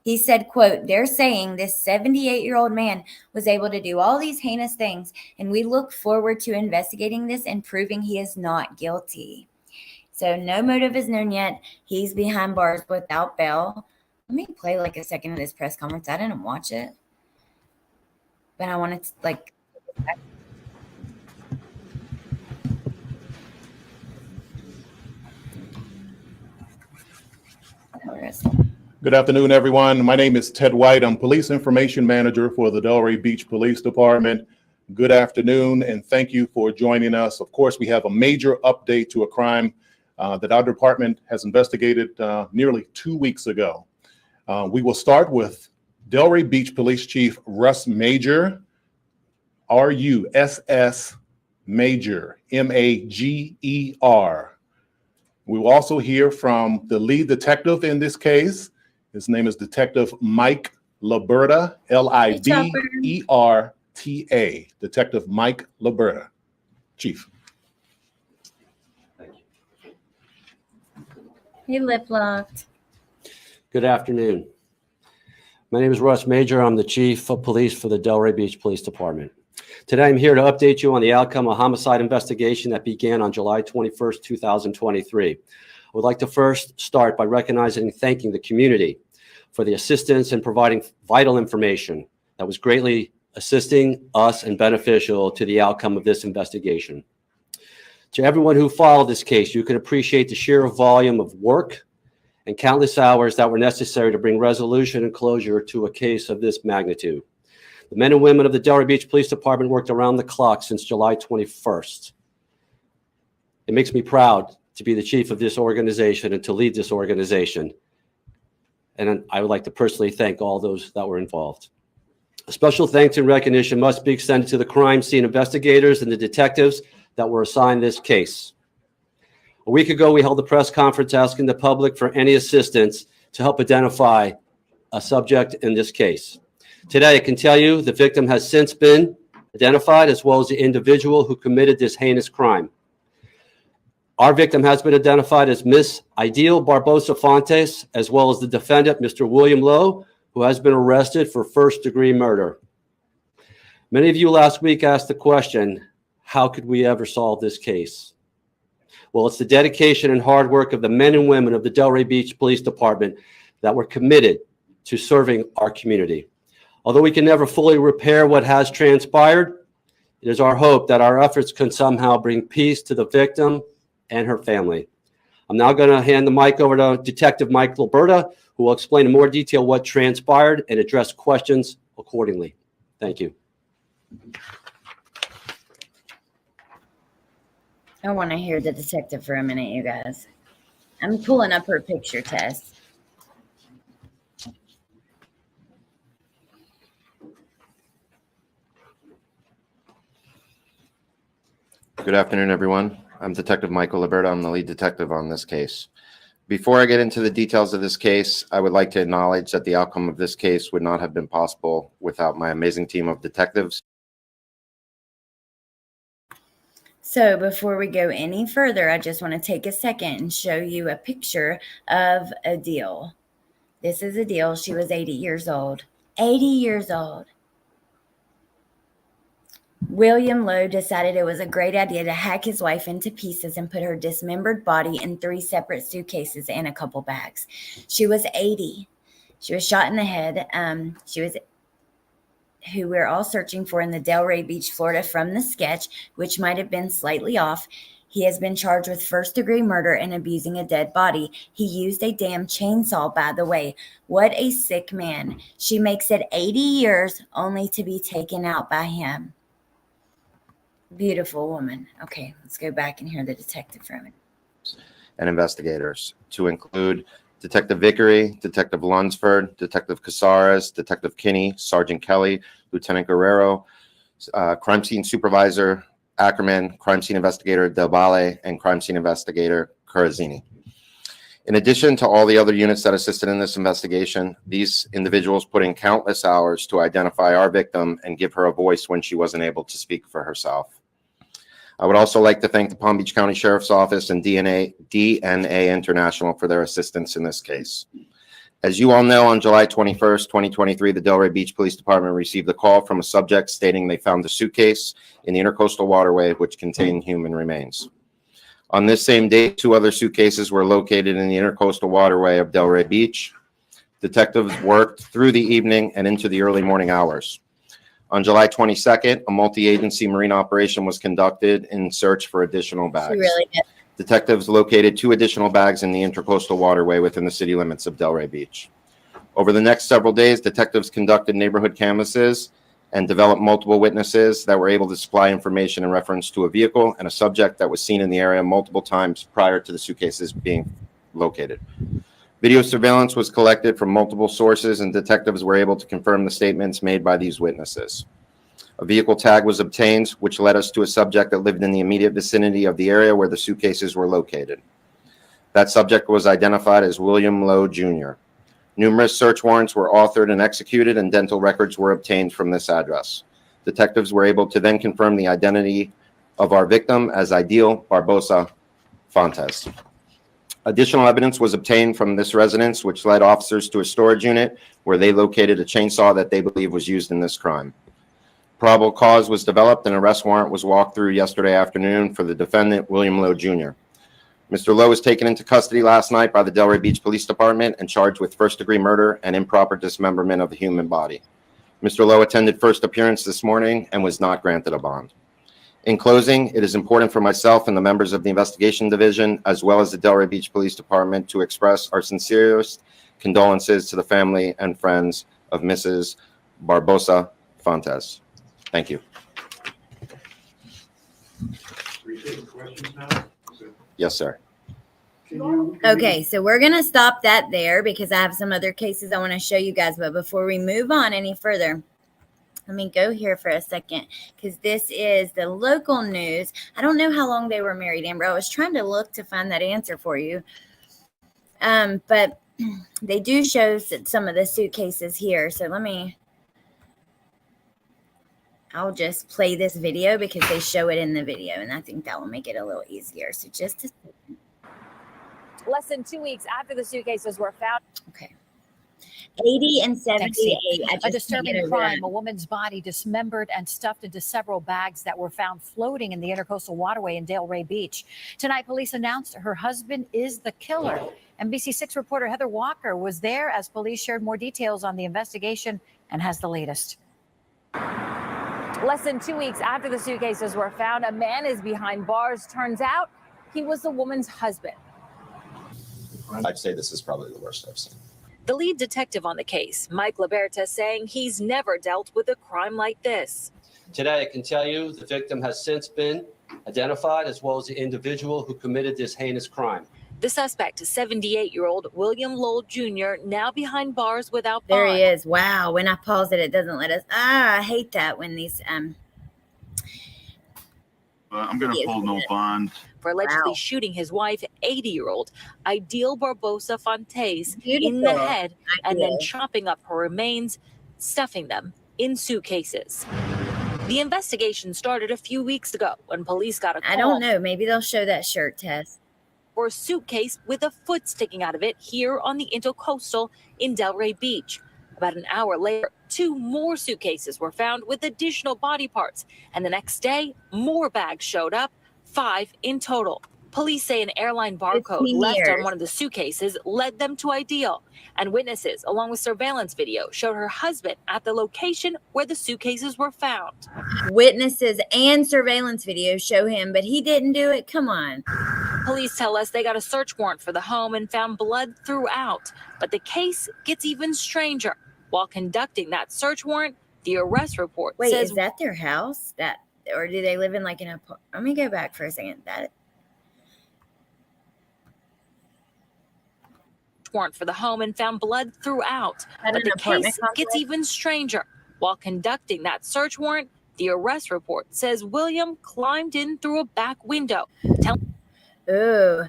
He said, quote, "They're saying this 78-year-old man was able to do all these heinous things, and we look forward to investigating this and proving he is not guilty." So no motive is known yet. He's behind bars without bail. Let me play like a second of this press conference. I didn't watch it, but I wanted to Good afternoon, everyone. My name is Ted White. I'm Police Information Manager for the Delray Beach Police Department. Good afternoon, and thank you for joining us. Of course, we have a major update to a crime that our department has investigated nearly 2 weeks ago. We will start with Delray Beach Police Chief Russ Major, R-U-S-S Major, M-A-G-E-R. We will also hear from the lead detective in this case. His name is Detective Mike Liberta, L-I-B-E-R-T-A. Detective Mike Liberta. Chief. He lip locked. Good afternoon. My name is Russ Major. I'm the Chief of Police for the Delray Beach Police Department. Today, I'm here to update you on the outcome of a homicide investigation that began on July 21st, 2023. I would like to first start by recognizing and thanking the community for the assistance in providing vital information that was greatly assisting us and beneficial to the outcome of this investigation. To everyone who followed this case, you can appreciate the sheer volume of work and countless hours that were necessary to bring resolution and closure to a case of this magnitude. The men and women of the Delray Beach Police Department worked around the clock since July 21st. It makes me proud to be the chief of this organization and to lead this organization. And I would like to personally thank all those that were involved. A special thanks and recognition must be extended to the crime scene investigators and the detectives that were assigned this case. A week ago, we held a press conference asking the public for any assistance to help identify a subject in this case. Today, I can tell you the victim has since been identified, as well as the individual who committed this heinous crime. Our victim has been identified as Miss Ideal Barbosa Fontes, as well as the defendant, Mr. William Lowe, who has been arrested for first-degree murder. Many of you last week asked the question, how could we ever solve this case? Well, it's the dedication and hard work of the men and women of the Delray Beach Police Department that were committed to serving our community. Although we can never fully repair what has transpired, it is our hope that our efforts can somehow bring peace to the victim and her family. I'm now going to hand the mic over to Detective Mike Liberta, who will explain in more detail what transpired and address questions accordingly. Thank you. I want to hear the detective for a minute, you guys. I'm pulling up her picture test. Good afternoon, everyone. I'm Detective Michael Liberta. I'm the lead detective on this case. Before I get into the details of this case, I would like to acknowledge that the outcome of this case would not have been possible without my amazing team of detectives. So before we go any further, I just want to take a second and show you a picture of Adele. This is Adele. She was 80 years old. 80 years old. William Lowe decided it was a great idea to hack his wife into pieces and put her dismembered body in 3 separate suitcases and a couple bags. She was 80. She was shot in the head. She was who we're all searching for in the Delray Beach, Florida, from the sketch, which might have been slightly off. He has been charged with first-degree murder and abusing a dead body. He used a damn chainsaw, by the way. What a sick man. She makes it 80 years only to be taken out by him. Beautiful woman. Okay, let's go back and hear the detective for a minute. And investigators, to include Detective Vickery, Detective Lunsford, Detective Casares, Detective Kinney, Sergeant Kelly, Lieutenant Guerrero, Crime Scene Supervisor Ackerman, Crime Scene Investigator Del Valle, and Crime Scene Investigator Corazzini. In addition to all the other units that assisted in this investigation, these individuals put in countless hours to identify our victim and give her a voice when she wasn't able to speak for herself. I would also like to thank the Palm Beach County Sheriff's Office and DNA International for their assistance in this case. As you all know, on July 21st, 2023, the Delray Beach Police Department received a call from a subject stating they found a suitcase in the Intercoastal Waterway which contained human remains. On this same day, 2 other suitcases were located in the Intercoastal Waterway of Delray Beach. Detectives worked through the evening and into the early morning hours. On July 22nd, a multi-agency marine operation was conducted in search for additional bags. She really did. Detectives located 2 additional bags in the Intercoastal Waterway within the city limits of Delray Beach. Over the next several days, detectives conducted neighborhood canvasses and developed multiple witnesses that were able to supply information in reference to a vehicle and a subject that was seen in the area multiple times prior to the suitcases being located. Video surveillance was collected from multiple sources, and detectives were able to confirm the statements made by these witnesses. A vehicle tag was obtained, which led us to a subject that lived in the immediate vicinity of the area where the suitcases were located. That subject was identified as William Lowe, Jr. Numerous search warrants were authored and executed, and dental records were obtained from this address. Detectives were able to then confirm the identity of our victim as Ideal Barbosa Fontes. Additional evidence was obtained from this residence, which led officers to a storage unit where they located a chainsaw that they believe was used in this crime. Probable cause was developed and an arrest warrant was walked through yesterday afternoon for the defendant, William Lowe, Jr. Mr. Lowe was taken into custody last night by the Delray Beach Police Department and charged with first-degree murder and improper dismemberment of the human body. Mr. Lowe attended first appearance this morning and was not granted a bond. In closing, it is important for myself and the members of the Investigation Division, as well as the Delray Beach Police Department, to express our sincerest condolences to the family and friends of Mrs. Barbosa Fontes. Thank you. Yes, sir. Okay, so we're going to stop that there because I have some other cases I want to show you guys. But before we move on any further, let me go here for a second because this is the local news. I don't know how long they were married, Amber. I was trying to look to find that answer for you. But they do show some of the suitcases here. So I'll just play this video because they show it in the video, and I think that will make it a little easier. So just a second. Less than 2 weeks after the suitcases were found. Okay. 80 and 78. A disturbing crime. A woman's body dismembered and stuffed into several bags that were found floating in the Intercoastal Waterway in Delray Beach. Tonight, police announced her husband is the killer. NBC6 reporter Heather Walker was there as police shared more details on the investigation and has the latest. Less than 2 weeks after the suitcases were found, a man is behind bars. Turns out he was the woman's husband. I'd say this is probably the worst I've seen. The lead detective on the case, Mike Liberta, saying he's never dealt with a crime like this. Today, I can tell you the victim has since been identified, as well as the individual who committed this heinous crime. The suspect, 78-year-old William Lowell Jr., now behind bars without bond. There he is. Wow. When I pause it, it doesn't let us. I hate that when these. I'm going to pull no bond. For allegedly shooting his wife, 80-year-old Ideal Barbosa Fontes, in the head and then chopping up her remains, stuffing them in suitcases. The investigation started a few weeks ago when police got a call. I don't know. Maybe they'll show that shirt test. For a suitcase with a foot sticking out of it here on the Intercoastal in Delray Beach. About an hour later, 2 more suitcases were found with additional body parts. And the next day, more bags showed up, 5 in total. Police say an airline barcode left on one of the suitcases led them to Ideal, and witnesses, along with surveillance video, showed her husband at the location where the suitcases were found. Witnesses and surveillance video show him, but he didn't do it. Come on. Police tell us they got a search warrant for the home and found blood throughout, but the case gets even stranger. While conducting that search warrant, the arrest report Wait, says is that their house? Or do they live in like an apartment? Let me go back for a second. warrant for the home and found blood throughout, but the case gets even stranger. While conducting that search warrant, the arrest report says William climbed in through a back window. Ooh.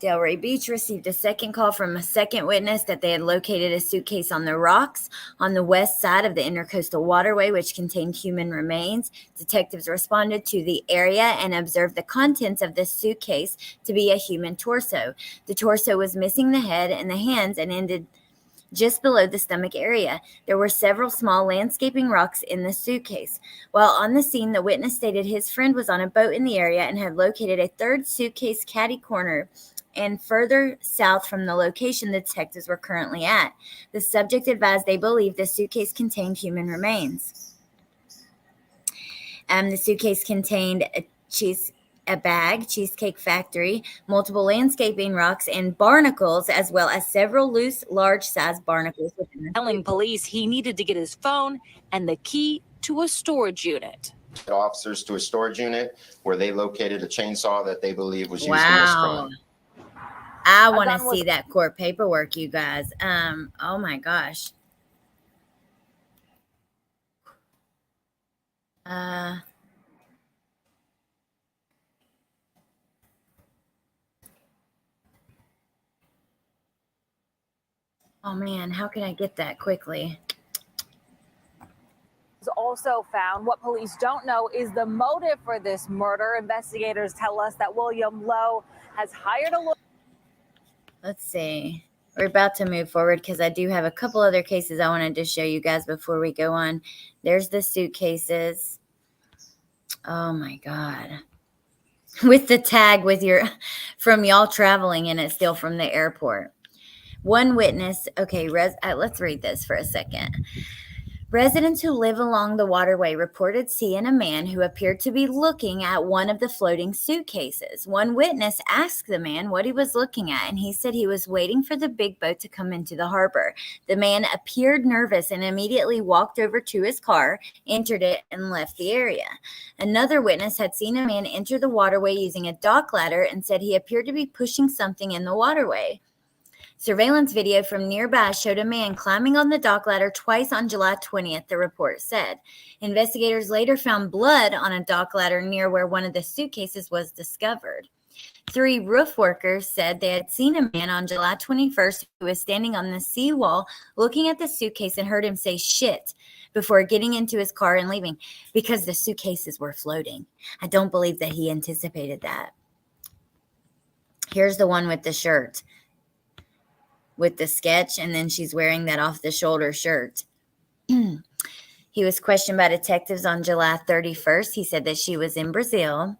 Delray Beach received a second call from a second witness that they had located a suitcase on the rocks on the west side of the Intercoastal Waterway, which contained human remains. Detectives responded to the area and observed the contents of this suitcase to be a human torso. The torso was missing the head and the hands and ended just below the stomach area. There were several small landscaping rocks in the suitcase. While on the scene, the witness stated his friend was on a boat in the area and had located a third suitcase caddy corner and further south from the location the detectives were currently at. The subject advised they believed the suitcase contained human remains. The suitcase contained a bag, Cheesecake Factory, multiple landscaping rocks, and barnacles, as well as several loose, large-sized barnacles. Telling police he needed to get his phone and the key to a storage unit. Officers to a storage unit where they located a chainsaw that they believe was used in this crime. I want to see that court paperwork, you guys. Oh my gosh. Oh man, how can I get that quickly? Also found. What police don't know is the motive for this murder. Investigators tell us that William Lowe has hired a lawyer. Let's see. We're about to move forward because I do have a couple other cases I wanted to show you guys before we go on. There's the suitcases. Oh my God. With the tag with from y'all traveling and it's still from the airport. One witness. Okay, let's read this for a second. Residents who live along the waterway reported seeing a man who appeared to be looking at one of the floating suitcases. One witness asked the man what he was looking at, and he said he was waiting for the big boat to come into the harbor. The man appeared nervous and immediately walked over to his car, entered it, and left the area. Another witness had seen a man enter the waterway using a dock ladder and said he appeared to be pushing something in the waterway. Surveillance video from nearby showed a man climbing on the dock ladder twice on July 20th, the report said. Investigators later found blood on a dock ladder near where one of the suitcases was discovered. 3 roof workers said they had seen a man on July 21st who was standing on the seawall looking at the suitcase and heard him say shit before getting into his car and leaving because the suitcases were floating. I don't believe that he anticipated that. Here's the one with the shirt. With the sketch, and then she's wearing that off-the-shoulder shirt. He was questioned by detectives on July 31st. He said that she was in Brazil.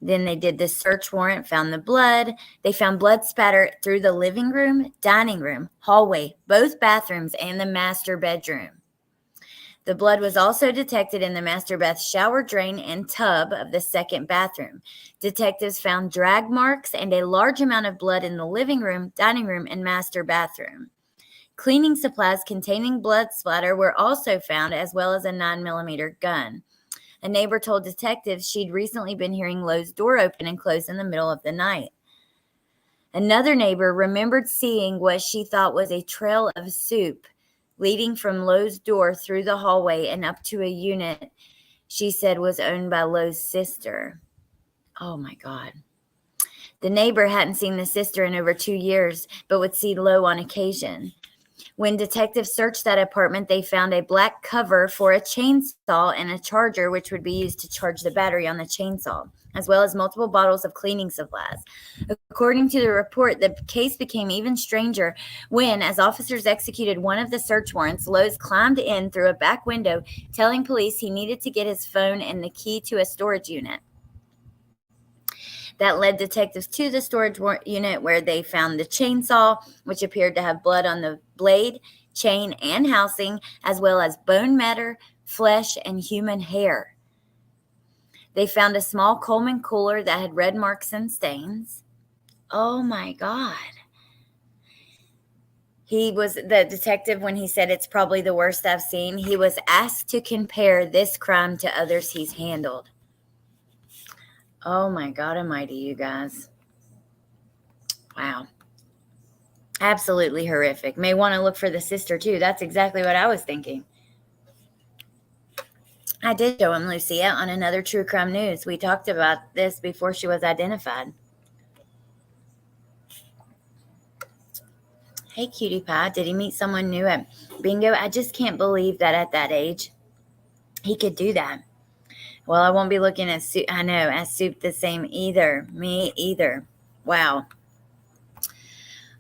Then they did the search warrant, found the blood. They found blood spatter through the living room, dining room, hallway, both bathrooms, and the master bedroom. The blood was also detected in the master bath shower drain and tub of the second bathroom. Detectives found drag marks and a large amount of blood in the living room, dining room, and master bathroom. Cleaning supplies containing blood splatter were also found, as well as a 9mm gun. A neighbor told detectives she'd recently been hearing Lowe's door open and close in the middle of the night. Another neighbor remembered seeing what she thought was a trail of soup leading from Lowe's door through the hallway and up to a unit she said was owned by Lowe's sister. Oh my God. The neighbor hadn't seen the sister in over 2 years, but would see Lowe on occasion. When detectives searched that apartment, they found a black cover for a chainsaw and a charger, which would be used to charge the battery on the chainsaw, as well as multiple bottles of cleaning supplies. According to the report, the case became even stranger when, as officers executed one of the search warrants, Lowe's climbed in through a back window, telling police he needed to get his phone and the key to a storage unit. That led detectives to the storage unit where they found the chainsaw, which appeared to have blood on the blade, chain, and housing, as well as bone matter, flesh, and human hair. They found a small Coleman cooler that had red marks and stains. Oh my God. He was the detective when he said it's probably the worst I've seen. He was asked to compare this crime to others he's handled. Oh my God almighty, you guys. Wow. Absolutely horrific. May want to look for the sister too. That's exactly what I was thinking. I did show him Lucia on another true crime news. We talked about this before she was identified. Hey, cutie pie. Did he meet someone new at bingo? I just can't believe that at that age he could do that. Well, I won't be looking at soup. I know, at soup the same either. Me either. Wow.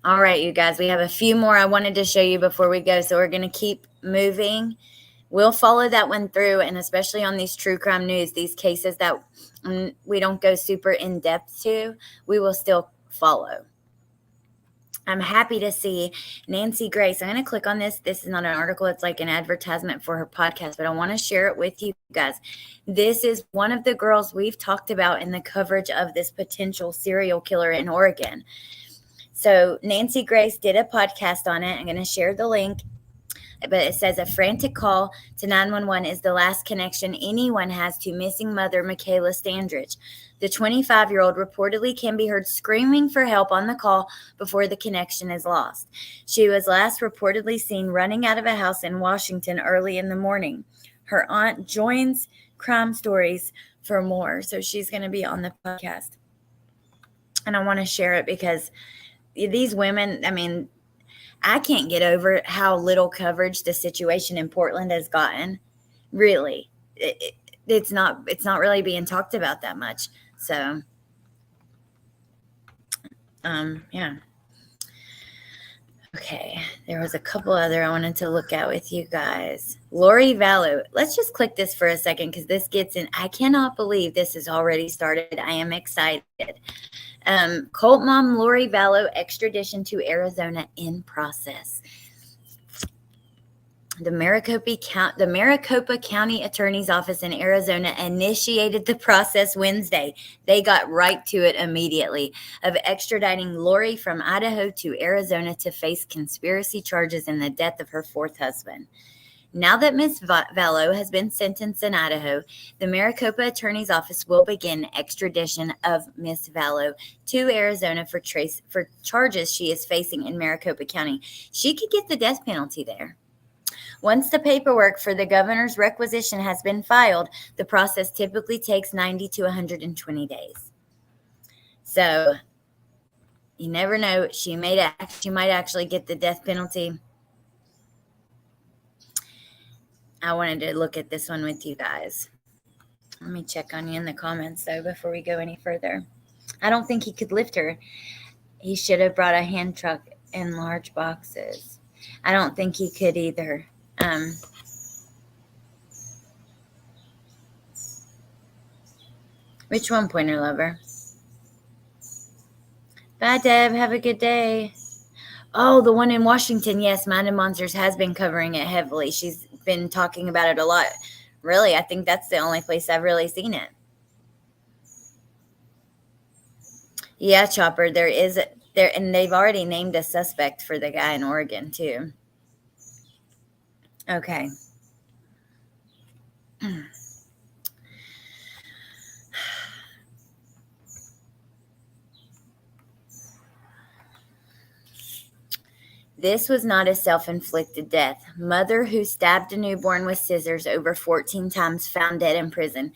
All right, you guys, we have a few more I wanted to show you before we go, so we're going to keep moving. We'll follow that one through, and especially on these true crime news, these cases that we don't go super in-depth to, we will still follow. I'm happy to see Nancy Grace. I'm going to click on this. This is not an article. It's like an advertisement for her podcast, but I want to share it with you guys. This is one of the girls we've talked about in the coverage of this potential serial killer in Oregon. So Nancy Grace did a podcast on it. I'm going to share the link, but it says a frantic call to 911 is the last connection anyone has to missing mother Michaela Standridge. The 25-year-old reportedly can be heard screaming for help on the call before the connection is lost. She was last reportedly seen running out of a house in Washington early in the morning. Her aunt joins Crime Stories for more, so she's going to be on the podcast. And I want to share it because these women, I mean, I can't get over how little coverage the situation in Portland has gotten. Really, it's not really being talked about that much. So, yeah. Okay, there was a couple other I wanted to look at with you guys. Lori Vallow. Let's just click this for a second because this gets in. I cannot believe this has already started. I am excited. Cult mom Lori Vallow extradition to Arizona in process. The Maricopa County Attorney's Office in Arizona initiated the process Wednesday. They got right to it immediately of extraditing Lori from Idaho to Arizona to face conspiracy charges in the death of her fourth husband. Now that Ms. Vallow has been sentenced in Idaho, the Maricopa Attorney's Office will begin extradition of Ms. Vallow to Arizona for charges she is facing in Maricopa County. She could get the death penalty there. Once the paperwork for the governor's requisition has been filed, the process typically takes 90 to 120 days. So you never know. She might actually get the death penalty. I wanted to look at this one with you guys. Let me check on you in the comments, though, before we go any further. I don't think he could lift her. He should have brought a hand truck and large boxes. I don't think he could either. Which one, Pointer Lover? Bye, Deb. Have a good day. Oh, the one in Washington. Yes, Mind and Monsters has been covering it heavily. She's been talking about it a lot. Really, I think that's the only place I've really seen it. Yeah, Chopper, and they've already named a suspect for the guy in Oregon, too. Okay. This was not a self-inflicted death. Mother who stabbed a newborn with scissors over 14 times found dead in prison.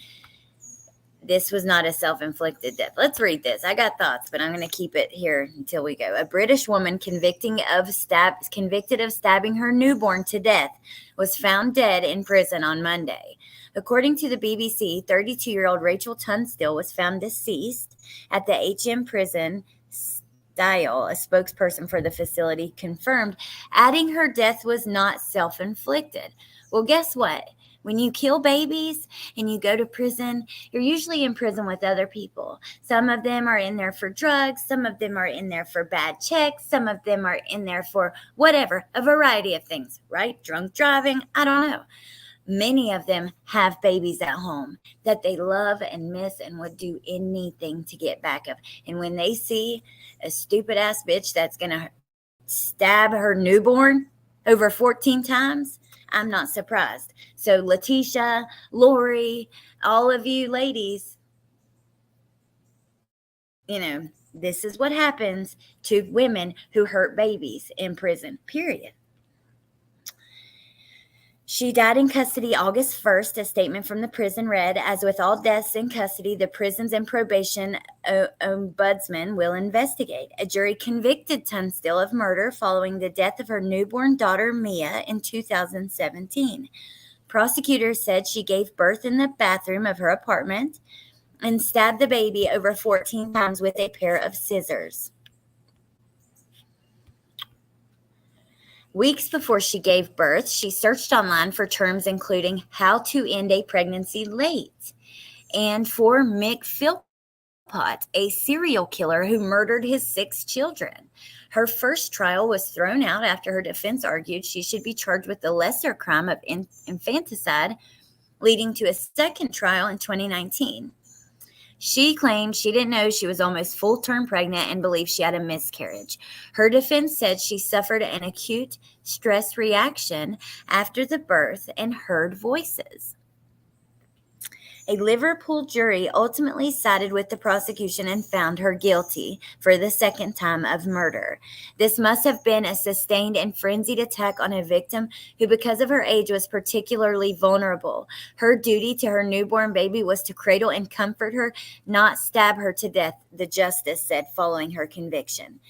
this was not a self-inflicted death. Let's read this. I got thoughts, but I'm going to keep it here until we go. A British woman convicted of stabbing her newborn to death was found dead in prison on Monday. According to the BBC, 32-year-old Rachel Tunstall was found deceased at the HM prison. Style, a spokesperson for the facility, confirmed, adding her death was not self-inflicted. Well, guess what? When you kill babies and you go to prison, you're usually in prison with other people. Some of them are in there for drugs. Some of them are in there for bad checks. Some of them are in there for whatever, a variety of things, right? Drunk driving, I don't know. Many of them have babies at home that they love and miss and would do anything to get back of. And when they see a stupid ass bitch that's going to stab her newborn over 14 times, I'm not surprised. So Letitia, Lori, all of you ladies, you know, this is what happens to women who hurt babies in prison, period. She died in custody August 1st. A statement from the prison read, as with all deaths in custody, the prisons and probation ombudsman will investigate. A jury convicted Tunstall of murder following the death of her newborn daughter, Mia, in 2017. Prosecutors said she gave birth in the bathroom of her apartment and stabbed the baby over 14 times with a pair of scissors. Weeks before she gave birth, she searched online for terms including how to end a pregnancy late and for Mick Philpott, a serial killer who murdered his 6 children. Her first trial was thrown out after her defense argued she should be charged with the lesser crime of infanticide, leading to a second trial in 2019. She claimed she didn't know she was almost full-term pregnant and believed she had a miscarriage. Her defense said she suffered an acute stress reaction after the birth and heard voices. A Liverpool jury ultimately sided with the prosecution and found her guilty for the second time of murder. This must have been a sustained and frenzied attack on a victim who, because of her age, was particularly vulnerable. Her duty to her newborn baby was to cradle and comfort her, not stab her to death, the justice said following her conviction.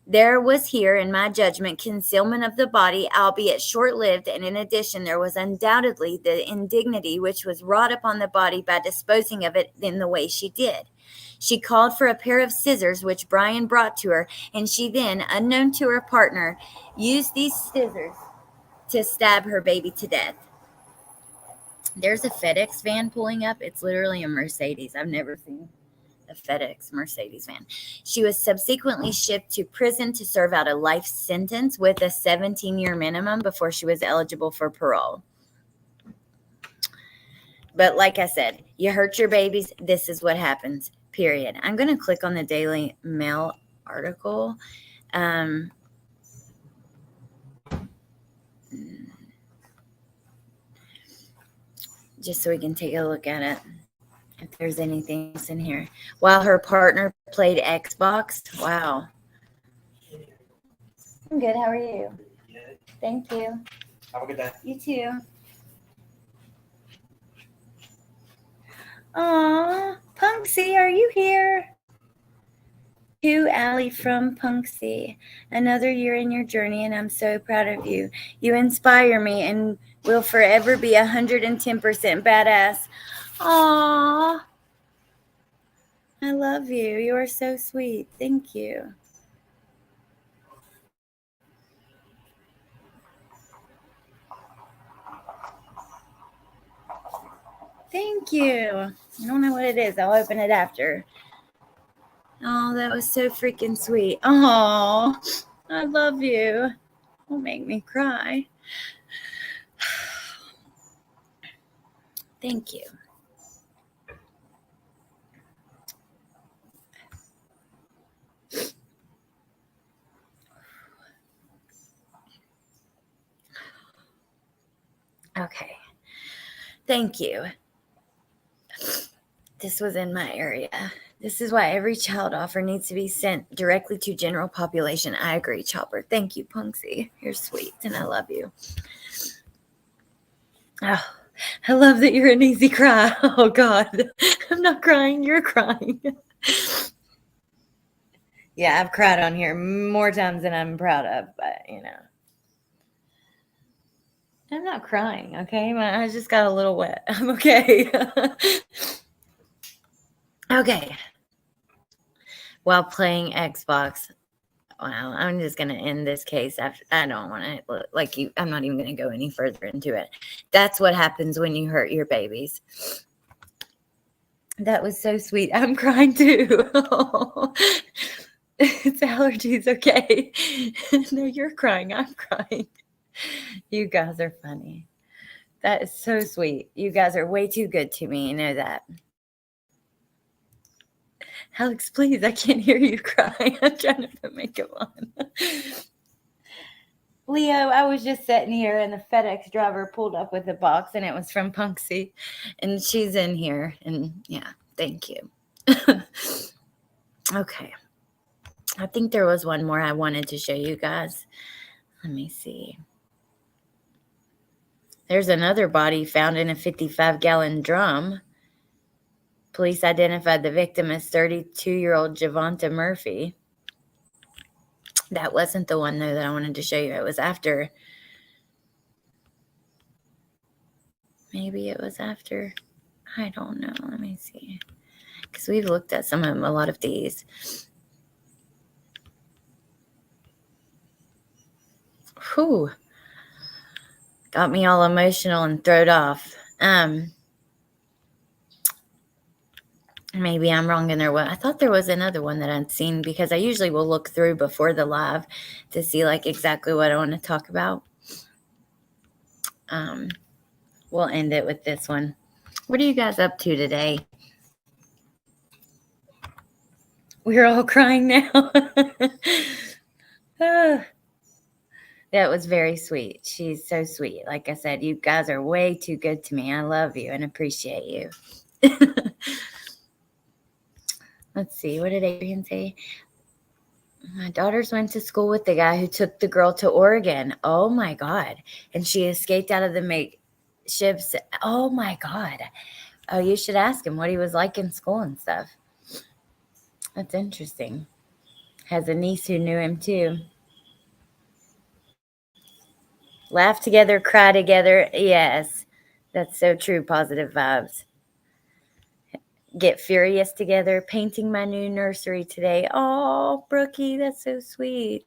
There was here, in my judgment, concealment of the body, albeit short-lived, and in addition, there was undoubtedly the indignity which was wrought upon the body by disposing of it in the way she did. She called for a pair of scissors, which Brian brought to her, and she then, unknown to her partner, used these scissors to stab her baby to death. There's a FedEx van pulling up. It's literally a Mercedes. I've never seen a FedEx Mercedes van. She was subsequently shipped to prison to serve out a life sentence with a 17-year minimum before she was eligible for parole. But like I said, you hurt your babies, this is what happens, period. I'm going to click on the Daily Mail article. Just so we can take a look at it. If there's anything else in here. While her partner played Xbox. Wow. I'm good. How are you? Good. Thank you. Have a good day. You too. Aw, Punksy, are you here? To Allie from Punksy. Another year in your journey, and I'm so proud of you. You inspire me and will forever be 110% badass. Aww. I love you. You are so sweet. Thank you. Thank you. I don't know what it is. I'll open it after. Oh, that was so freaking sweet. Oh, I love you. Don't make me cry. Thank you. Okay. Thank you. This was in my area. This is why every child offer needs to be sent directly to general population. I agree, Chopper. Thank you, Punksy. You're sweet, and I love you. Oh, I love that you're an easy cry. Oh, God. I'm not crying. You're crying. Yeah, I've cried on here more times than I'm proud of, but, you know. I'm not crying, okay? My eyes just got a little wet. I'm okay. Okay. While playing Xbox. Wow, I'm just going to end this case after. I don't want to look like you. I'm not even going to go any further into it. That's what happens when you hurt your babies. That was so sweet. I'm crying too. It's allergies, okay? No, you're crying. I'm crying. You guys are funny. That is so sweet. You guys are way too good to me. You know that. Alex, please, I can't hear you cry. I'm trying to put makeup on. Leo, I was just sitting here and the FedEx driver pulled up with a box and it was from Punksy. And she's in here. And yeah, thank you. Okay. I think there was one more I wanted to show you guys. Let me see. There's another body found in a 55-gallon drum. Police identified the victim as 32-year-old Javonta Murphy. That wasn't the one, though, that I wanted to show you. It was after. Maybe it was after. I don't know. Let me see. Because we've looked at a lot of these. Whew. Got me all emotional and thrown off. Maybe I'm wrong in there. I thought there was another one that I'd seen because I usually will look through before the live to see like exactly what I want to talk about. We'll end it with this one. What are you guys up to today? We're all crying now. That was very sweet. She's so sweet. Like I said, you guys are way too good to me. I love you and appreciate you. Let's see. What did Adrian say? My daughters went to school with the guy who took the girl to Oregon. Oh, my God. And she escaped out of the makeshifts. Oh, my God. Oh, you should ask him what he was like in school and stuff. That's interesting. Has a niece who knew him, too. Laugh together, cry together. Yes, that's so true. Positive vibes. Get furious together. Painting my new nursery today. Oh, Brookie, that's so sweet.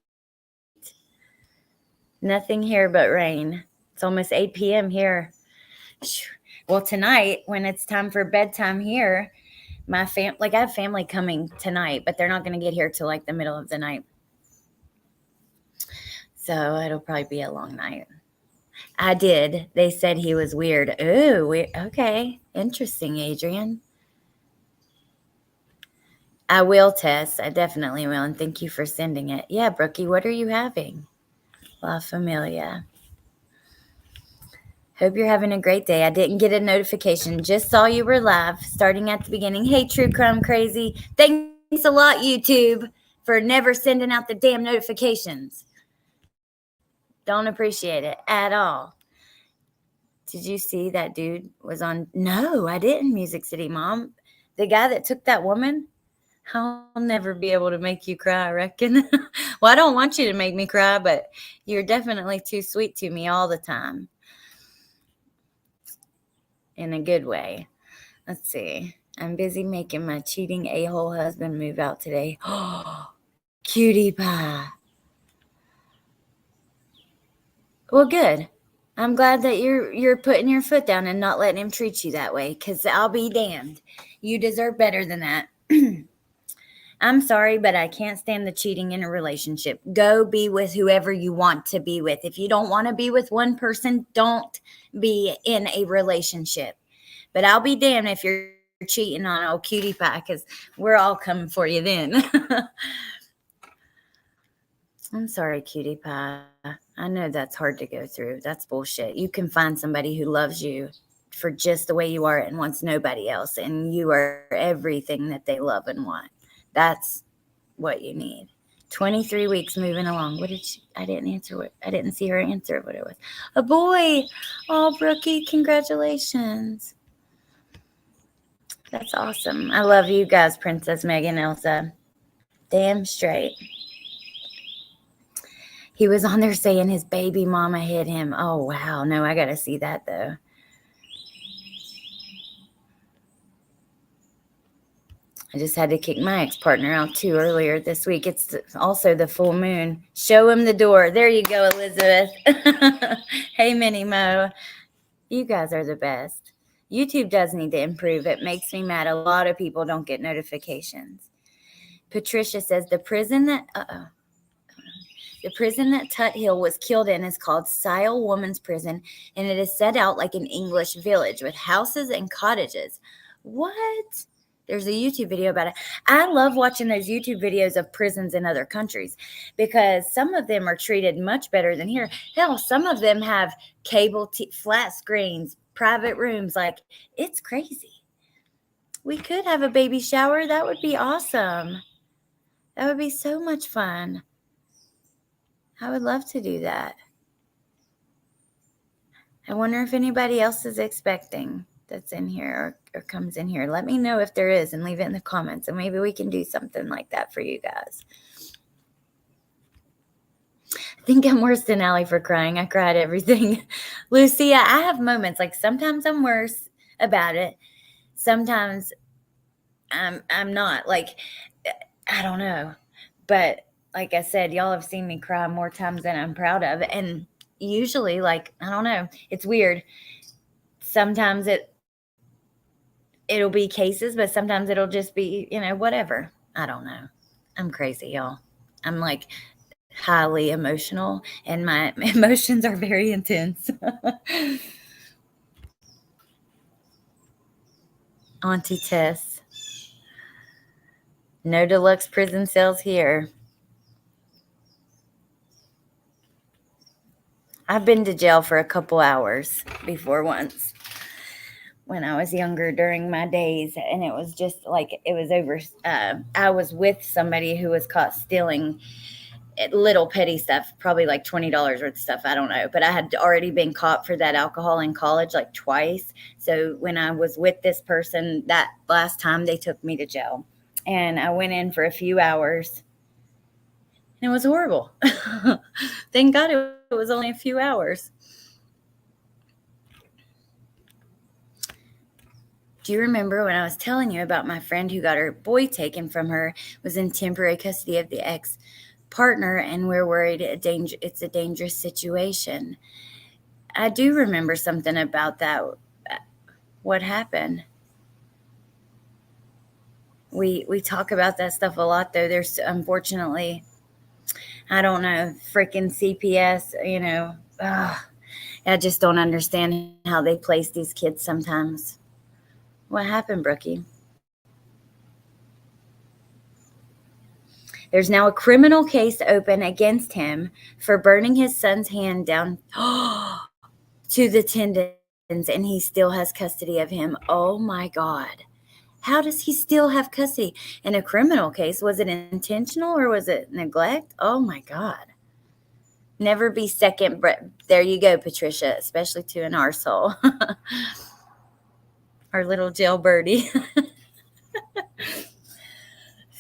Nothing here but rain. It's almost 8 p.m. here. Well, tonight, when it's time for bedtime here, I have family coming tonight, but they're not going to get here till like the middle of the night. So it'll probably be a long night. I did. They said he was weird. Ooh, okay. Interesting, Adrian. I will, Tess. I definitely will. And thank you for sending it. Yeah, Brookie, what are you having? La Familia. Hope you're having a great day. I didn't get a notification. Just saw you were live starting at the beginning. Hey, True Crime Crazy. Thanks a lot, YouTube, for never sending out the damn notifications. Don't appreciate it at all. Did you see that dude was on? No, I didn't, Music City Mom. The guy that took that woman? I'll never be able to make you cry, I reckon. Well, I don't want you to make me cry, but you're definitely too sweet to me all the time. In a good way. Let's see. I'm busy making my cheating a-hole husband move out today. Oh, cutie pie. Well, good. I'm glad that you're putting your foot down and not letting him treat you that way, because I'll be damned. You deserve better than that. I'm sorry, but I can't stand the cheating in a relationship. Go be with whoever you want to be with. If you don't want to be with one person, don't be in a relationship. But I'll be damned if you're cheating on old cutie pie, because we're all coming for you then. I'm sorry, cutie pie. I know that's hard to go through. That's bullshit. You can find somebody who loves you for just the way you are and wants nobody else, and you are everything that they love and want. That's what you need. 23 weeks moving along. What did she? I didn't answer what. I didn't see her answer what it was. A boy. Oh, Brookie, congratulations. That's awesome. I love you guys, Princess Megan, Elsa. Damn straight. He was on there saying his baby mama hit him. Oh, wow. No, I got to see that, though. I just had to kick my ex-partner out, too, earlier this week. It's also the full moon. Show him the door. There you go, Elizabeth. Hey, Minnie Mo. You guys are the best. YouTube does need to improve. It makes me mad. A lot of people don't get notifications. Patricia says the prison that Tut Hill was killed in is called Sile Woman's Prison, and it is set out like an English village with houses and cottages. What? There's a YouTube video about it. I love watching those YouTube videos of prisons in other countries because some of them are treated much better than here. Hell, some of them have cable, flat screens, private rooms. Like, it's crazy. We could have a baby shower. That would be awesome. That would be so much fun. I would love to do that. I wonder if anybody else is expecting that's in here or comes in here. Let me know if there is and leave it in the comments, and maybe we can do something like that for you guys. I think I'm worse than Allie for crying. I cried everything. Lucia, I have moments. Like, sometimes I'm worse about it. Sometimes I'm not. Like, I don't know. But like I said, y'all have seen me cry more times than I'm proud of. And usually, like, I don't know. It's weird. Sometimes it'll be cases, but sometimes it'll just be, whatever. I don't know. I'm crazy, y'all. I'm like highly emotional, and my emotions are very intense. Auntie Tess. No deluxe prison cells here. I've been to jail for a couple hours before once when I was younger during my days. And it was just like, it was over. I was with somebody who was caught stealing little petty stuff, probably like $20 worth of stuff. I don't know. But I had already been caught for that alcohol in college like twice. So when I was with this person, that last time they took me to jail. And I went in for a few hours. And it was horrible. Thank God it was only a few hours. Do you remember when I was telling you about my friend who got her boy taken from her, was in temporary custody of the ex-partner, and we're worried it's a dangerous situation? I do remember something about that. What happened? We talk about that stuff a lot, though. There's, unfortunately, I don't know, freaking CPS, I just don't understand how they place these kids sometimes. What happened, Brookie? There's now a criminal case open against him for burning his son's hand down to the tendons, and he still has custody of him. Oh, my God. How does he still have custody? In a criminal case, was it intentional or was it neglect? Oh, my God. Never be second. There you go, Patricia, especially to an arsehole. Our little jailbirdie.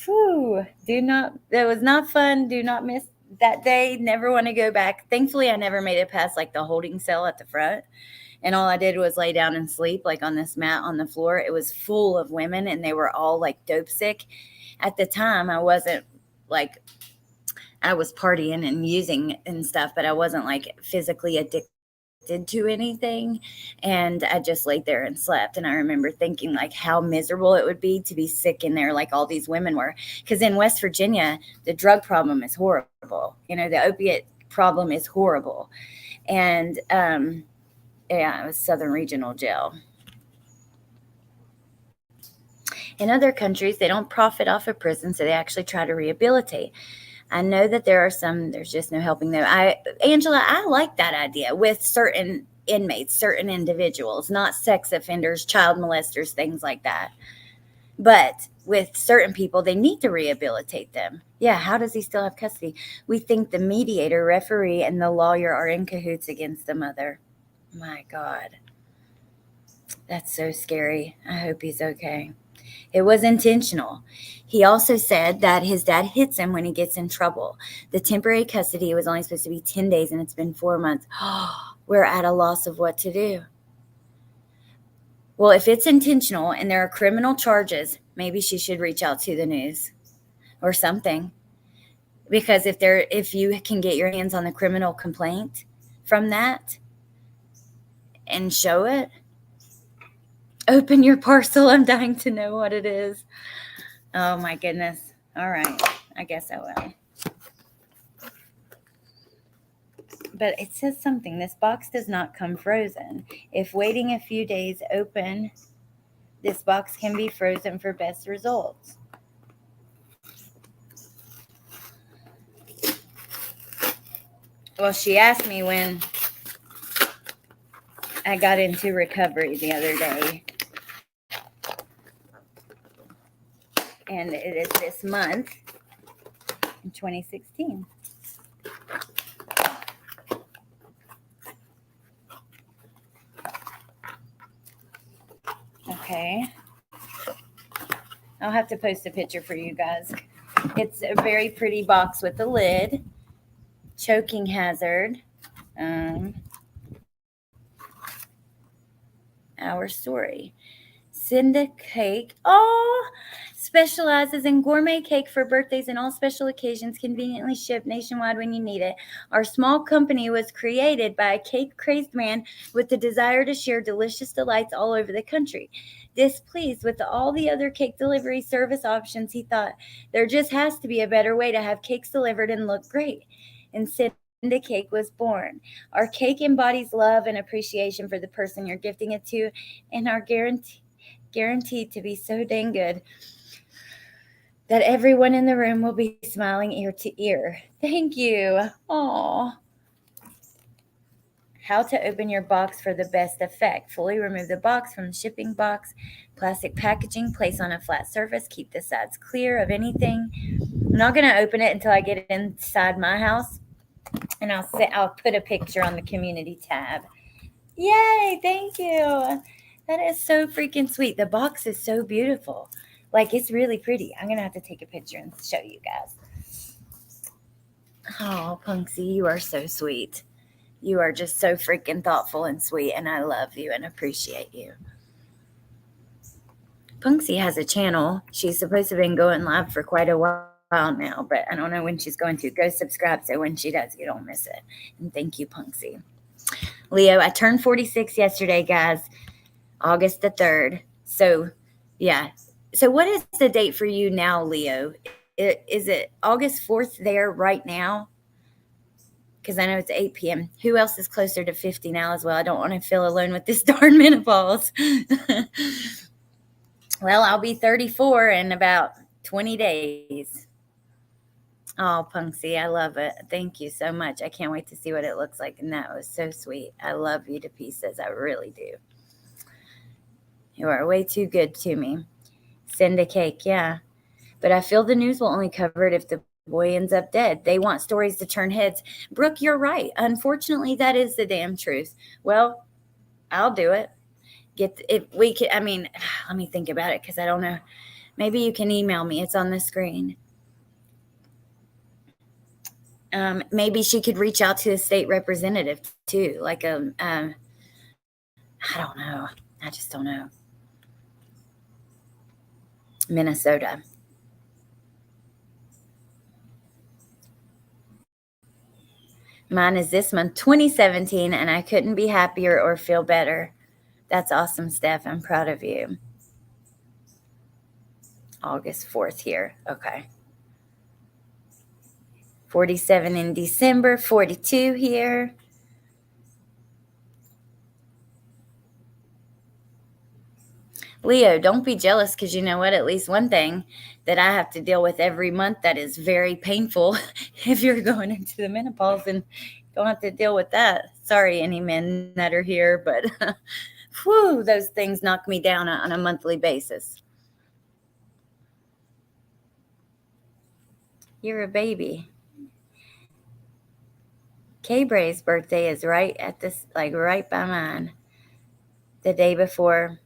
Whew. That was not fun. Do not miss that day. Never want to go back. Thankfully, I never made it past like the holding cell at the front. And all I did was lay down and sleep like on this mat on the floor. It was full of women and they were all like dope sick. At the time, I wasn't like, I was partying and using and stuff, but I wasn't like physically addicted to anything. And I just laid there and slept. And I remember thinking like how miserable it would be to be sick in there like all these women were. Because in West Virginia, the drug problem is horrible. The opiate problem is horrible. And, yeah, it was Southern Regional Jail. In other countries, they don't profit off of prison, so they actually try to rehabilitate. I know that there are some, there's just no helping them. Angela, I like that idea with certain inmates, certain individuals, not sex offenders, child molesters, things like that. But with certain people, they need to rehabilitate them. Yeah, how does he still have custody? We think the mediator, referee, and the lawyer are in cahoots against the mother. My God. That's so scary. I hope he's okay. It was intentional. He also said that his dad hits him when he gets in trouble. The temporary custody was only supposed to be 10 days, and it's been 4 months. We're at a loss of what to do. Well, if it's intentional and there are criminal charges, maybe she should reach out to the news or something. Because if you can get your hands on the criminal complaint from that and show it, open your parcel. I'm dying to know what it is. Oh my goodness. All right. I guess I will. But it says something. This box does not come frozen. If waiting a few days, open, this box can be frozen for best results. Well, she asked me when I got into recovery the other day. And it is this month in 2016. Okay. I'll have to post a picture for you guys. It's a very pretty box with a lid. Choking hazard. Our story. Cinda Cake. Oh, specializes in gourmet cake for birthdays and all special occasions, conveniently shipped nationwide when you need it. Our small company was created by a cake-crazed man with the desire to share delicious delights all over the country. Displeased with all the other cake delivery service options, he thought there just has to be a better way to have cakes delivered and look great. And Cinda Cake was born. Our cake embodies love and appreciation for the person you're gifting it to, and our guaranteed to be so dang good that everyone in the room will be smiling ear to ear. Thank you. Aw. How to open your box for the best effect. Fully remove the box from the shipping box. Plastic packaging. Place on a flat surface. Keep the sides clear of anything. I'm not going to open it until I get inside my house. And I'll put a picture on the community tab. Yay, thank you. That is so freaking sweet. The box is so beautiful. Like, it's really pretty. I'm going to have to take a picture and show you guys. Oh, Punksy, you are so sweet. You are just so freaking thoughtful and sweet, and I love you and appreciate you. Punksy has a channel. She's supposed to have been going live for quite a while now, but I don't know when she's going to. Go subscribe so when she does, you don't miss it. And thank you, Punksy. Leo, I turned 46 yesterday, guys. August the 3rd. So, yeah. So what is the date for you now, Leo? Is it August 4th there right now? Because I know it's 8 p.m. Who else is closer to 50 now as well? I don't want to feel alone with this darn menopause. Well, I'll be 34 in about 20 days. Oh, Punksy, I love it. Thank you so much. I can't wait to see what it looks like. And that was so sweet. I love you to pieces. I really do. You are way too good to me. Send a cake, yeah. But I feel the news will only cover it if the boy ends up dead. They want stories to turn heads. Brooke, you're right. Unfortunately, that is the damn truth. Well, I'll do it. If we can, I mean, let me think about it because I don't know. Maybe you can email me. It's on the screen. Maybe she could reach out to the state representative too. Like I don't know. I just don't know. Minnesota. Mine is this month, 2017, and I couldn't be happier or feel better. That's awesome, Steph. I'm proud of you. August 4th here. Okay. 47 in December, 42 here. Leo, don't be jealous because you know what? At least one thing that I have to deal with every month that is very painful if you're going into the menopause and don't have to deal with that. Sorry, any men that are here, but whew, those things knock me down on a monthly basis. You're a baby. K-Bray's birthday is right at this, like right by mine. The day before.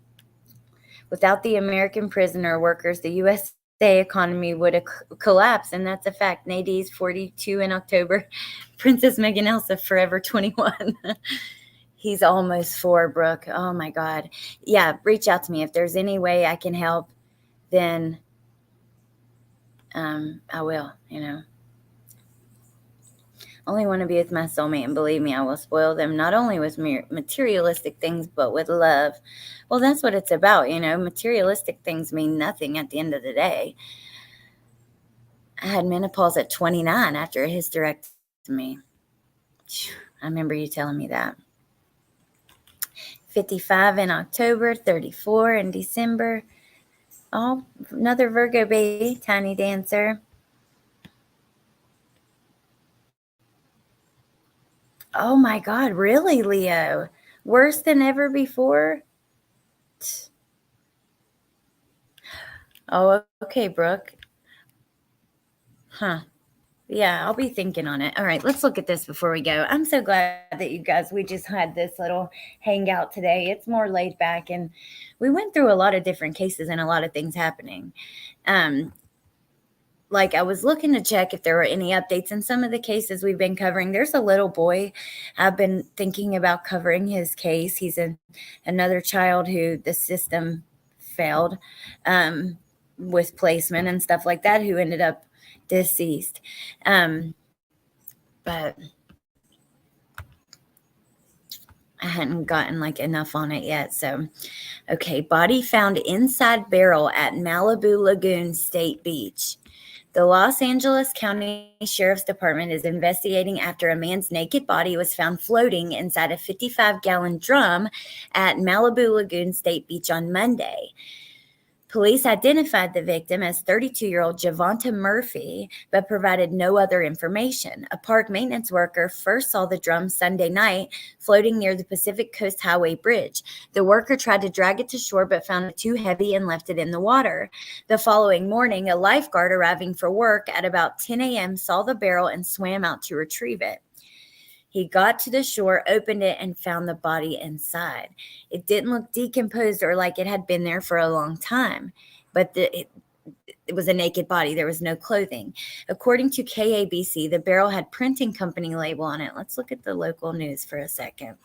Without the American prisoner workers, the USA economy would have collapsed, and that's a fact. Nadine's 42 in October. Princess Megan Elsa, forever 21. He's almost 4, Brooke. Oh, my God. Yeah, reach out to me. If there's any way I can help, then I will, you know. Only want to be with my soulmate, and believe me, I will spoil them, not only with materialistic things, but with love. Well, that's what it's about, you know. Materialistic things mean nothing at the end of the day. I had menopause at 29 after a hysterectomy. I remember you telling me that. 55 in October, 34 in December. Oh, another Virgo baby, tiny dancer. Oh my God, really, Leo? Worse than ever before? Oh, okay, Brooke. Huh. Yeah, I'll be thinking on it. All right, let's look at this before we go. I'm so glad that you guys, we just had this little hangout today. It's more laid back, and we went through a lot of different cases and a lot of things happening. Like I was looking to check if there were any updates in some of the cases we've been covering. There's a little boy. I've been thinking about covering his case. He's another child who the system failed with placement and stuff like that, who ended up deceased. But I hadn't gotten like enough on it yet. So, okay. Body found inside barrel at Malibu Lagoon State Beach. The Los Angeles County Sheriff's Department is investigating after a man's naked body was found floating inside a 55-gallon drum at Malibu Lagoon State Beach on Monday. Police identified the victim as 32-year-old Javonta Murphy, but provided no other information. A park maintenance worker first saw the drum Sunday night floating near the Pacific Coast Highway Bridge. The worker tried to drag it to shore, but found it too heavy and left it in the water. The following morning, a lifeguard arriving for work at about 10 a.m. saw the barrel and swam out to retrieve it. He got to the shore, opened it, and found the body inside. It didn't look decomposed or like it had been there for a long time, but it was a naked body. There was no clothing. According to KABC, the barrel had printing company label on it. Let's look at the local news for a second.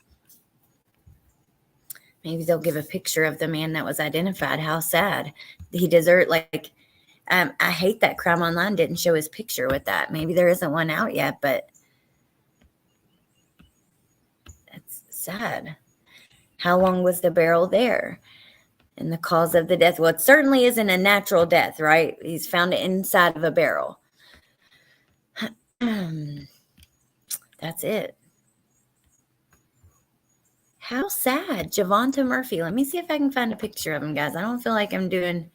Maybe they'll give a picture of the man that was identified. How sad. He deserved, like, I hate that Crime Online didn't show his picture with that. Maybe there isn't one out yet, but sad. How long was the barrel there? And the cause of the death? Well, it certainly isn't a natural death, right? He's found it inside of a barrel. That's it. How sad. Javonta Murphy. Let me see if I can find a picture of him, guys. I don't feel like I'm doing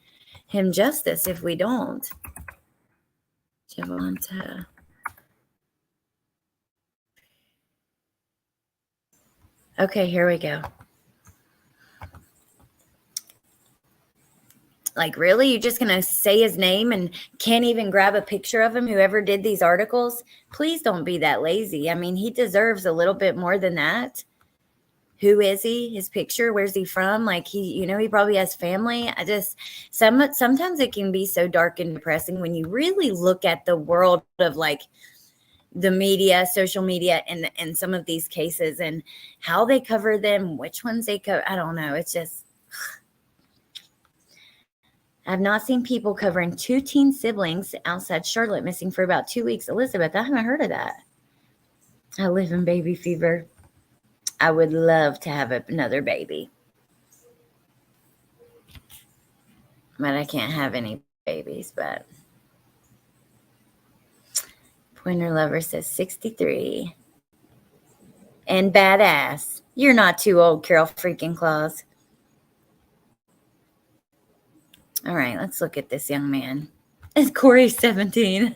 him justice if we don't. Javonta. Okay, here we go. Like, really? You're just going to say his name and can't even grab a picture of him, whoever did these articles? Please don't be that lazy. I mean, he deserves a little bit more than that. Who is he? His picture? Where's he from? Like, he probably has family. Sometimes it can be so dark and depressing when you really look at the world of, like, the media, social media, and some of these cases and how they cover them, which ones they cover. I don't know. It's just, I've not seen people covering 2 teen siblings outside Charlotte missing for about 2 weeks. Elizabeth, I haven't heard of that. I live in baby fever. I would love to have another baby, but I can't have any babies, but Pointer Lover says 63. And badass. You're not too old, Carol freaking Claus. All right, let's look at this young man. It's Corey 17.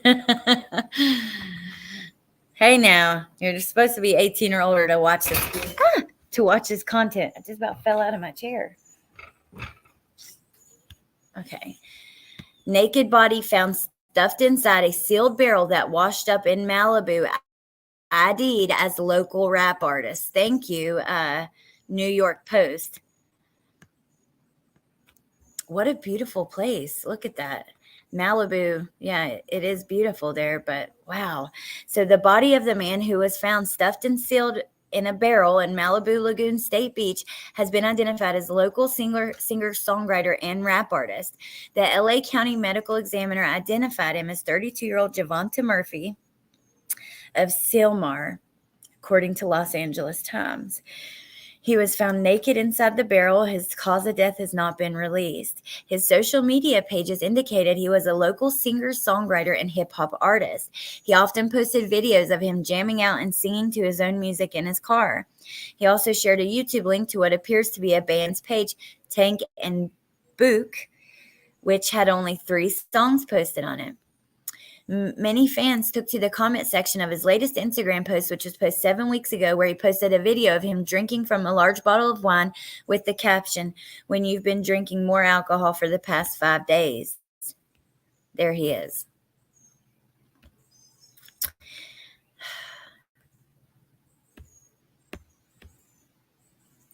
Hey now, you're just supposed to be 18 or older to watch this content. I just about fell out of my chair. Okay. Naked body found stuffed inside a sealed barrel that washed up in Malibu, ID'd as local rap artist. Thank you, New York Post. What a beautiful place. Look at that. Malibu. Yeah, it is beautiful there, but wow. So the body of the man who was found stuffed and sealed in a barrel in Malibu Lagoon State Beach has been identified as local singer, songwriter, and rap artist. The LA County Medical Examiner identified him as 32-year-old Javonta Murphy of Sylmar, according to Los Angeles Times. He was found naked inside the barrel. His cause of death has not been released. His social media pages indicated he was a local singer, songwriter, and hip-hop artist. He often posted videos of him jamming out and singing to his own music in his car. He also shared a YouTube link to what appears to be a band's page, Tank and Book, which had only 3 songs posted on it. Many fans took to the comment section of his latest Instagram post, which was posted 7 weeks ago, where he posted a video of him drinking from a large bottle of wine with the caption, "When you've been drinking more alcohol for the past 5 days." There he is.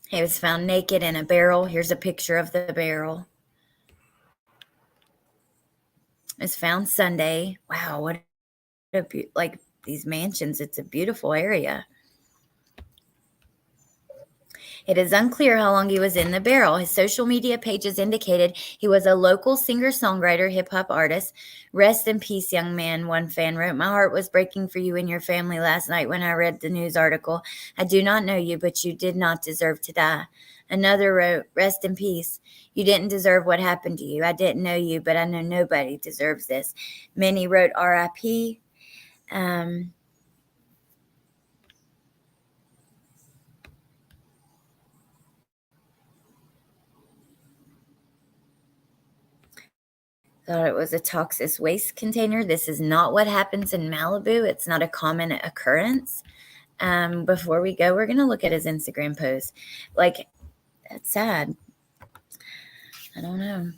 He was found naked in a barrel. Here's a picture of the barrel. It was found Sunday. Wow, what a like these mansions. It's a beautiful area. It is unclear how long he was in the barrel. His social media pages indicated he was a local singer-songwriter, hip-hop artist. "Rest in peace, young man," one fan wrote. "My heart was breaking for you and your family last night when I read the news article. I do not know you, but you did not deserve to die." Another wrote, "Rest in peace. You didn't deserve what happened to you. I didn't know you, but I know nobody deserves this." Many wrote RIP. Thought it was a toxic waste container. This is not what happens in Malibu. It's not a common occurrence. Before we go, we're going to look at his Instagram post. Like, that's sad. I don't know.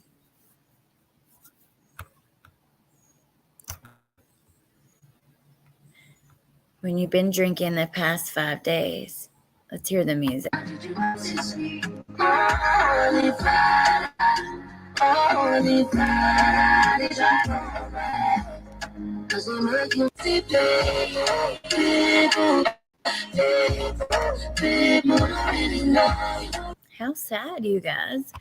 When you've been drinking the past 5 days. Let's hear the music. How sad, you guys.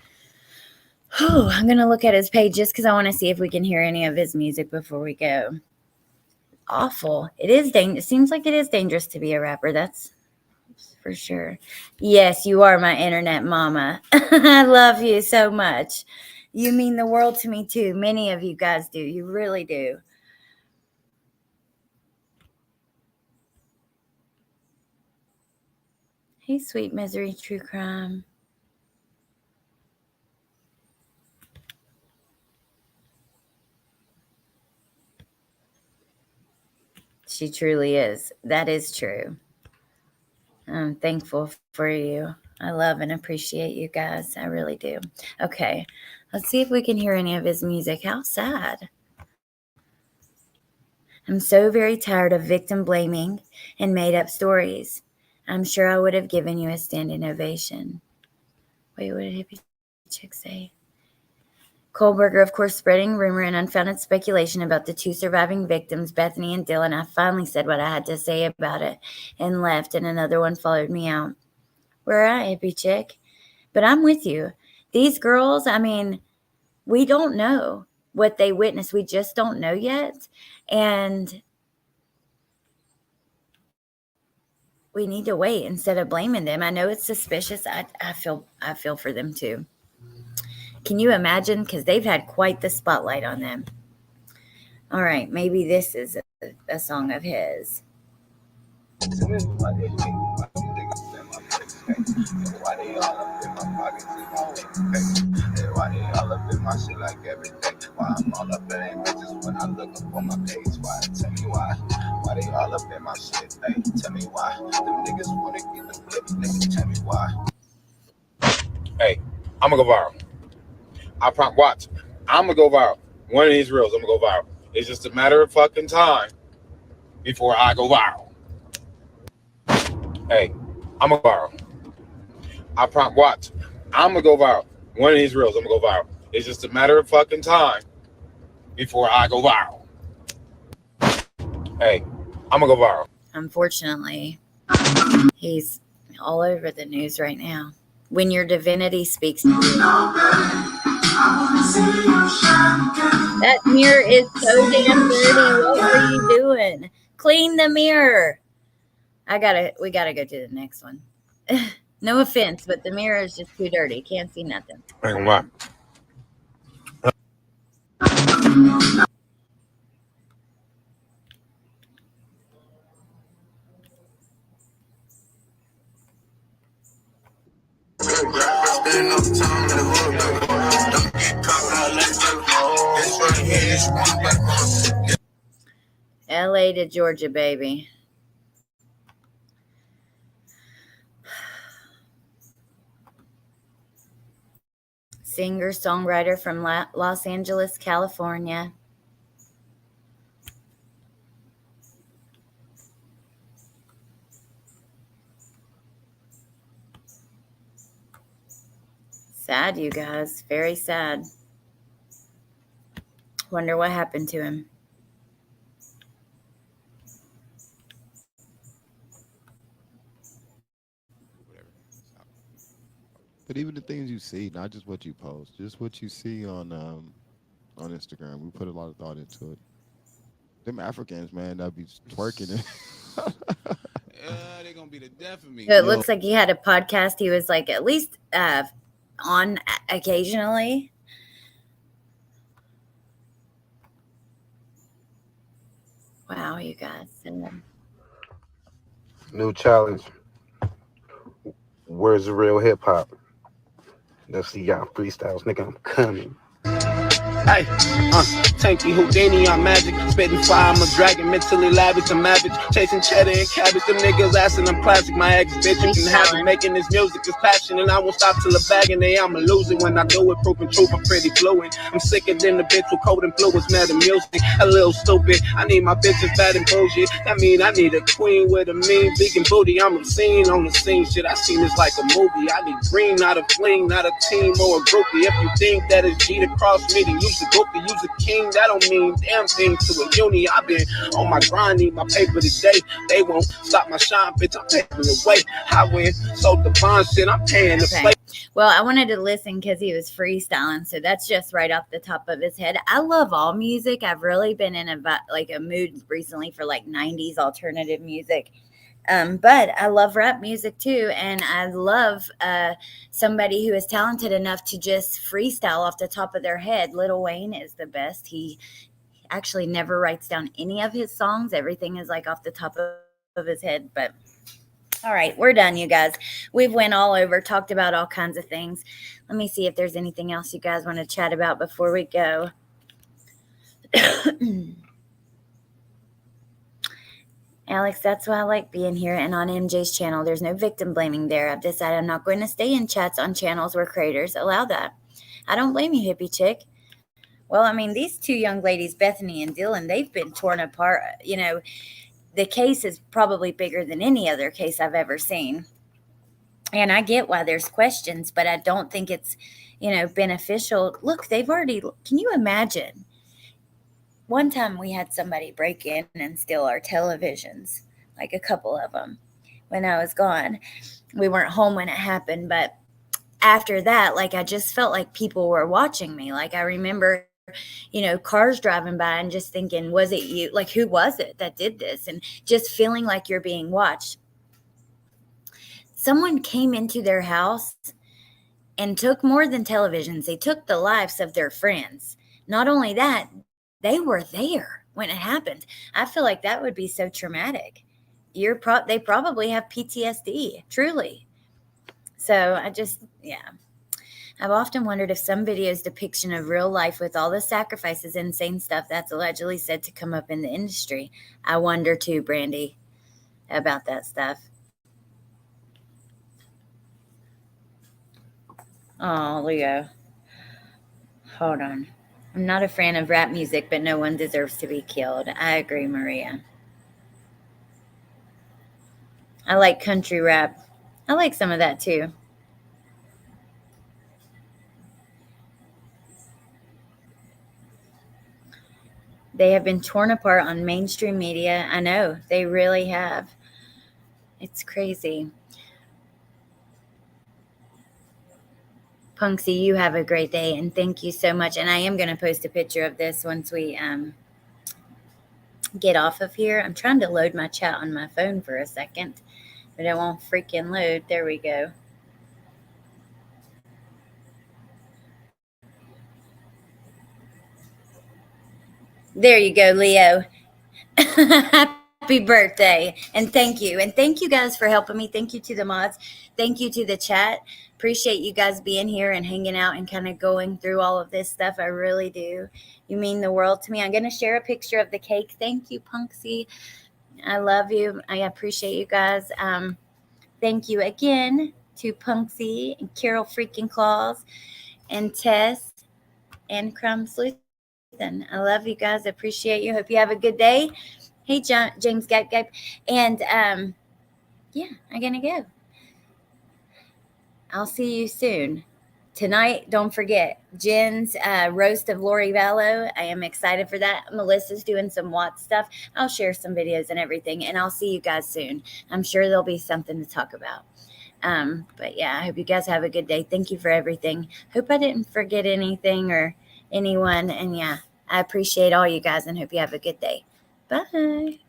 Oh, I'm going to look at his page just because I want to see if we can hear any of his music before we go. Awful. It is dangerous. It seems like it is dangerous to be a rapper. That's for sure. Yes, you are my internet mama. I love you so much. You mean the world to me too. Many of you guys do. You really do. Hey, Sweet Misery True Crime. She truly is. That is true. I'm thankful for you. I love and appreciate you guys. I really do. Okay. Let's see if we can hear any of his music. How sad. I'm so very tired of victim blaming and made up stories. I'm sure I would have given you a standing ovation. Wait, what did Hippie Chick say? Kohlberger, of course, spreading rumor and unfounded speculation about the 2 surviving victims, Bethany and Dylan. I finally said what I had to say about it and left, and another one followed me out. Where at, Hippie Chick? But I'm with you. These girls, I mean, we don't know what they witnessed. We just don't know yet. And we need to wait instead of blaming them. I know it's suspicious. I feel for them too. Can you imagine? Because they've had quite the spotlight on them. All right, maybe this is a song of his. Why they all up in my shit? Hey, tell me why. Them niggas wanna get the flip, nigga, tell me why. Hey, I'm gonna go viral. I watch. I'm gonna go viral. One of these reels, I'm gonna go viral. It's just a matter of fucking time before I go viral. Hey, I'm going to go viral. I promise. Watch. I'm going to go viral. One of these reels, I'm going to go viral. It's just a matter of fucking time before I go viral. Hey, I'm going to go viral. Unfortunately, he's all over the news right now. When your divinity speaks to you. That mirror is so damn dirty. What are you doing? Clean the mirror. We gotta go to the next one. No offense, but the mirror is just too dirty. Can't see nothing. I ain't gonna lie. LA to Georgia, baby. Singer, songwriter from Los Angeles, California. Sad, you guys. Very sad. Wonder what happened to him. But even the things you see, not just what you post, just what you see on Instagram, we put a lot of thought into it. Them Africans, man, that be twerking. They're gonna be the death of me. So it looks like he had a podcast. He was like at least on occasionally. Wow, you guys. New challenge. Where's the real hip hop? Let's see y'all freestyles, nigga. I'm coming. Hey, Tanky Houdini on magic, spitting fire, I'm a dragon, mentally lavish, I'm average, chasing cheddar and cabbage, them niggas asking I'm classic, my ex bitch, you can have it, making this music is passion, and I won't stop till the bag, and I'ma lose it when I do it, proving truth, I'm pretty fluent, I'm sicker than the bitch with cold and blue, it's mad and music, a little stupid, I need my bitches fat and bougie, that mean I need a queen with a mean vegan booty, I'm obscene on the scene, shit, I seen this like a movie, I need green, not a fling, not a team or a groupie, if you think that it's G to cross me, then use a goofy, use a king, that don't mean damn thing to a uni. I've been on my grind, need my paper today. They won't stop my shine, bitch. I'm paving the way. I win, so divine shit. I'm paying the play. Well, I wanted to listen because he was freestyling, so that's just right off the top of his head. I love all music. I've really been in a mood recently for like 90s alternative music. But I love rap music too, and I love somebody who is talented enough to just freestyle off the top of their head. Lil Wayne is the best. He actually never writes down any of his songs. Everything is like off the top of his head. But all right, we're done, you guys. We've went all over, talked about all kinds of things. Let me see if there's anything else you guys want to chat about before we go. Alex, that's why I like being here and on MJ's channel. There's no victim blaming there. I've decided I'm not going to stay in chats on channels where creators allow that. I don't blame you, hippie chick. Well, I mean, these two young ladies, Bethany and Dylan, they've been torn apart. You know, the case is probably bigger than any other case I've ever seen. And I get why there's questions, but I don't think it's, beneficial. Look, can you imagine? One time we had somebody break in and steal our televisions, like a couple of them, when I was gone. We weren't home when it happened, but after that, I just felt like people were watching me. I remember, cars driving by and just thinking, was it you? Who was it that did this? And just feeling like you're being watched. Someone came into their house and took more than televisions. They took the lives of their friends. Not only that, they were there when it happened. I feel like that would be so traumatic. They probably have PTSD, truly. So I've often wondered if some video's depiction of real life with all the sacrifices and insane stuff that's allegedly said to come up in the industry. I wonder too, Brandy, about that stuff. Oh, Leo. Hold on. I'm not a fan of rap music, but no one deserves to be killed. I agree, Maria. I like country rap. I like some of that too. They have been torn apart on mainstream media. I know, they really have. It's crazy. Punksy, you have a great day, and thank you so much. And I am going to post a picture of this once we get off of here. I'm trying to load my chat on my phone for a second, but it won't freaking load. There we go. There you go, Leo. Happy birthday. And thank you. And thank you guys for helping me. Thank you to the mods. Thank you to the chat. Appreciate you guys being here and hanging out and kind of going through all of this stuff. I really do. You mean the world to me. I'm going to share a picture of the cake. Thank you, Punksy. I love you. I appreciate you guys. Thank you again to Punksy and Carol Freaking Claus and Tess and Crumb Sleuth. I love you guys. Appreciate you. Hope you have a good day. Hey, James Gap. And yeah, I'm going to go. I'll see you soon. Tonight, don't forget, Jen's roast of Lori Vallow. I am excited for that. Melissa's doing some Watts stuff. I'll share some videos and everything, and I'll see you guys soon. I'm sure there'll be something to talk about. But yeah, I hope you guys have a good day. Thank you for everything. Hope I didn't forget anything or anyone. And yeah, I appreciate all you guys and hope you have a good day. Bye.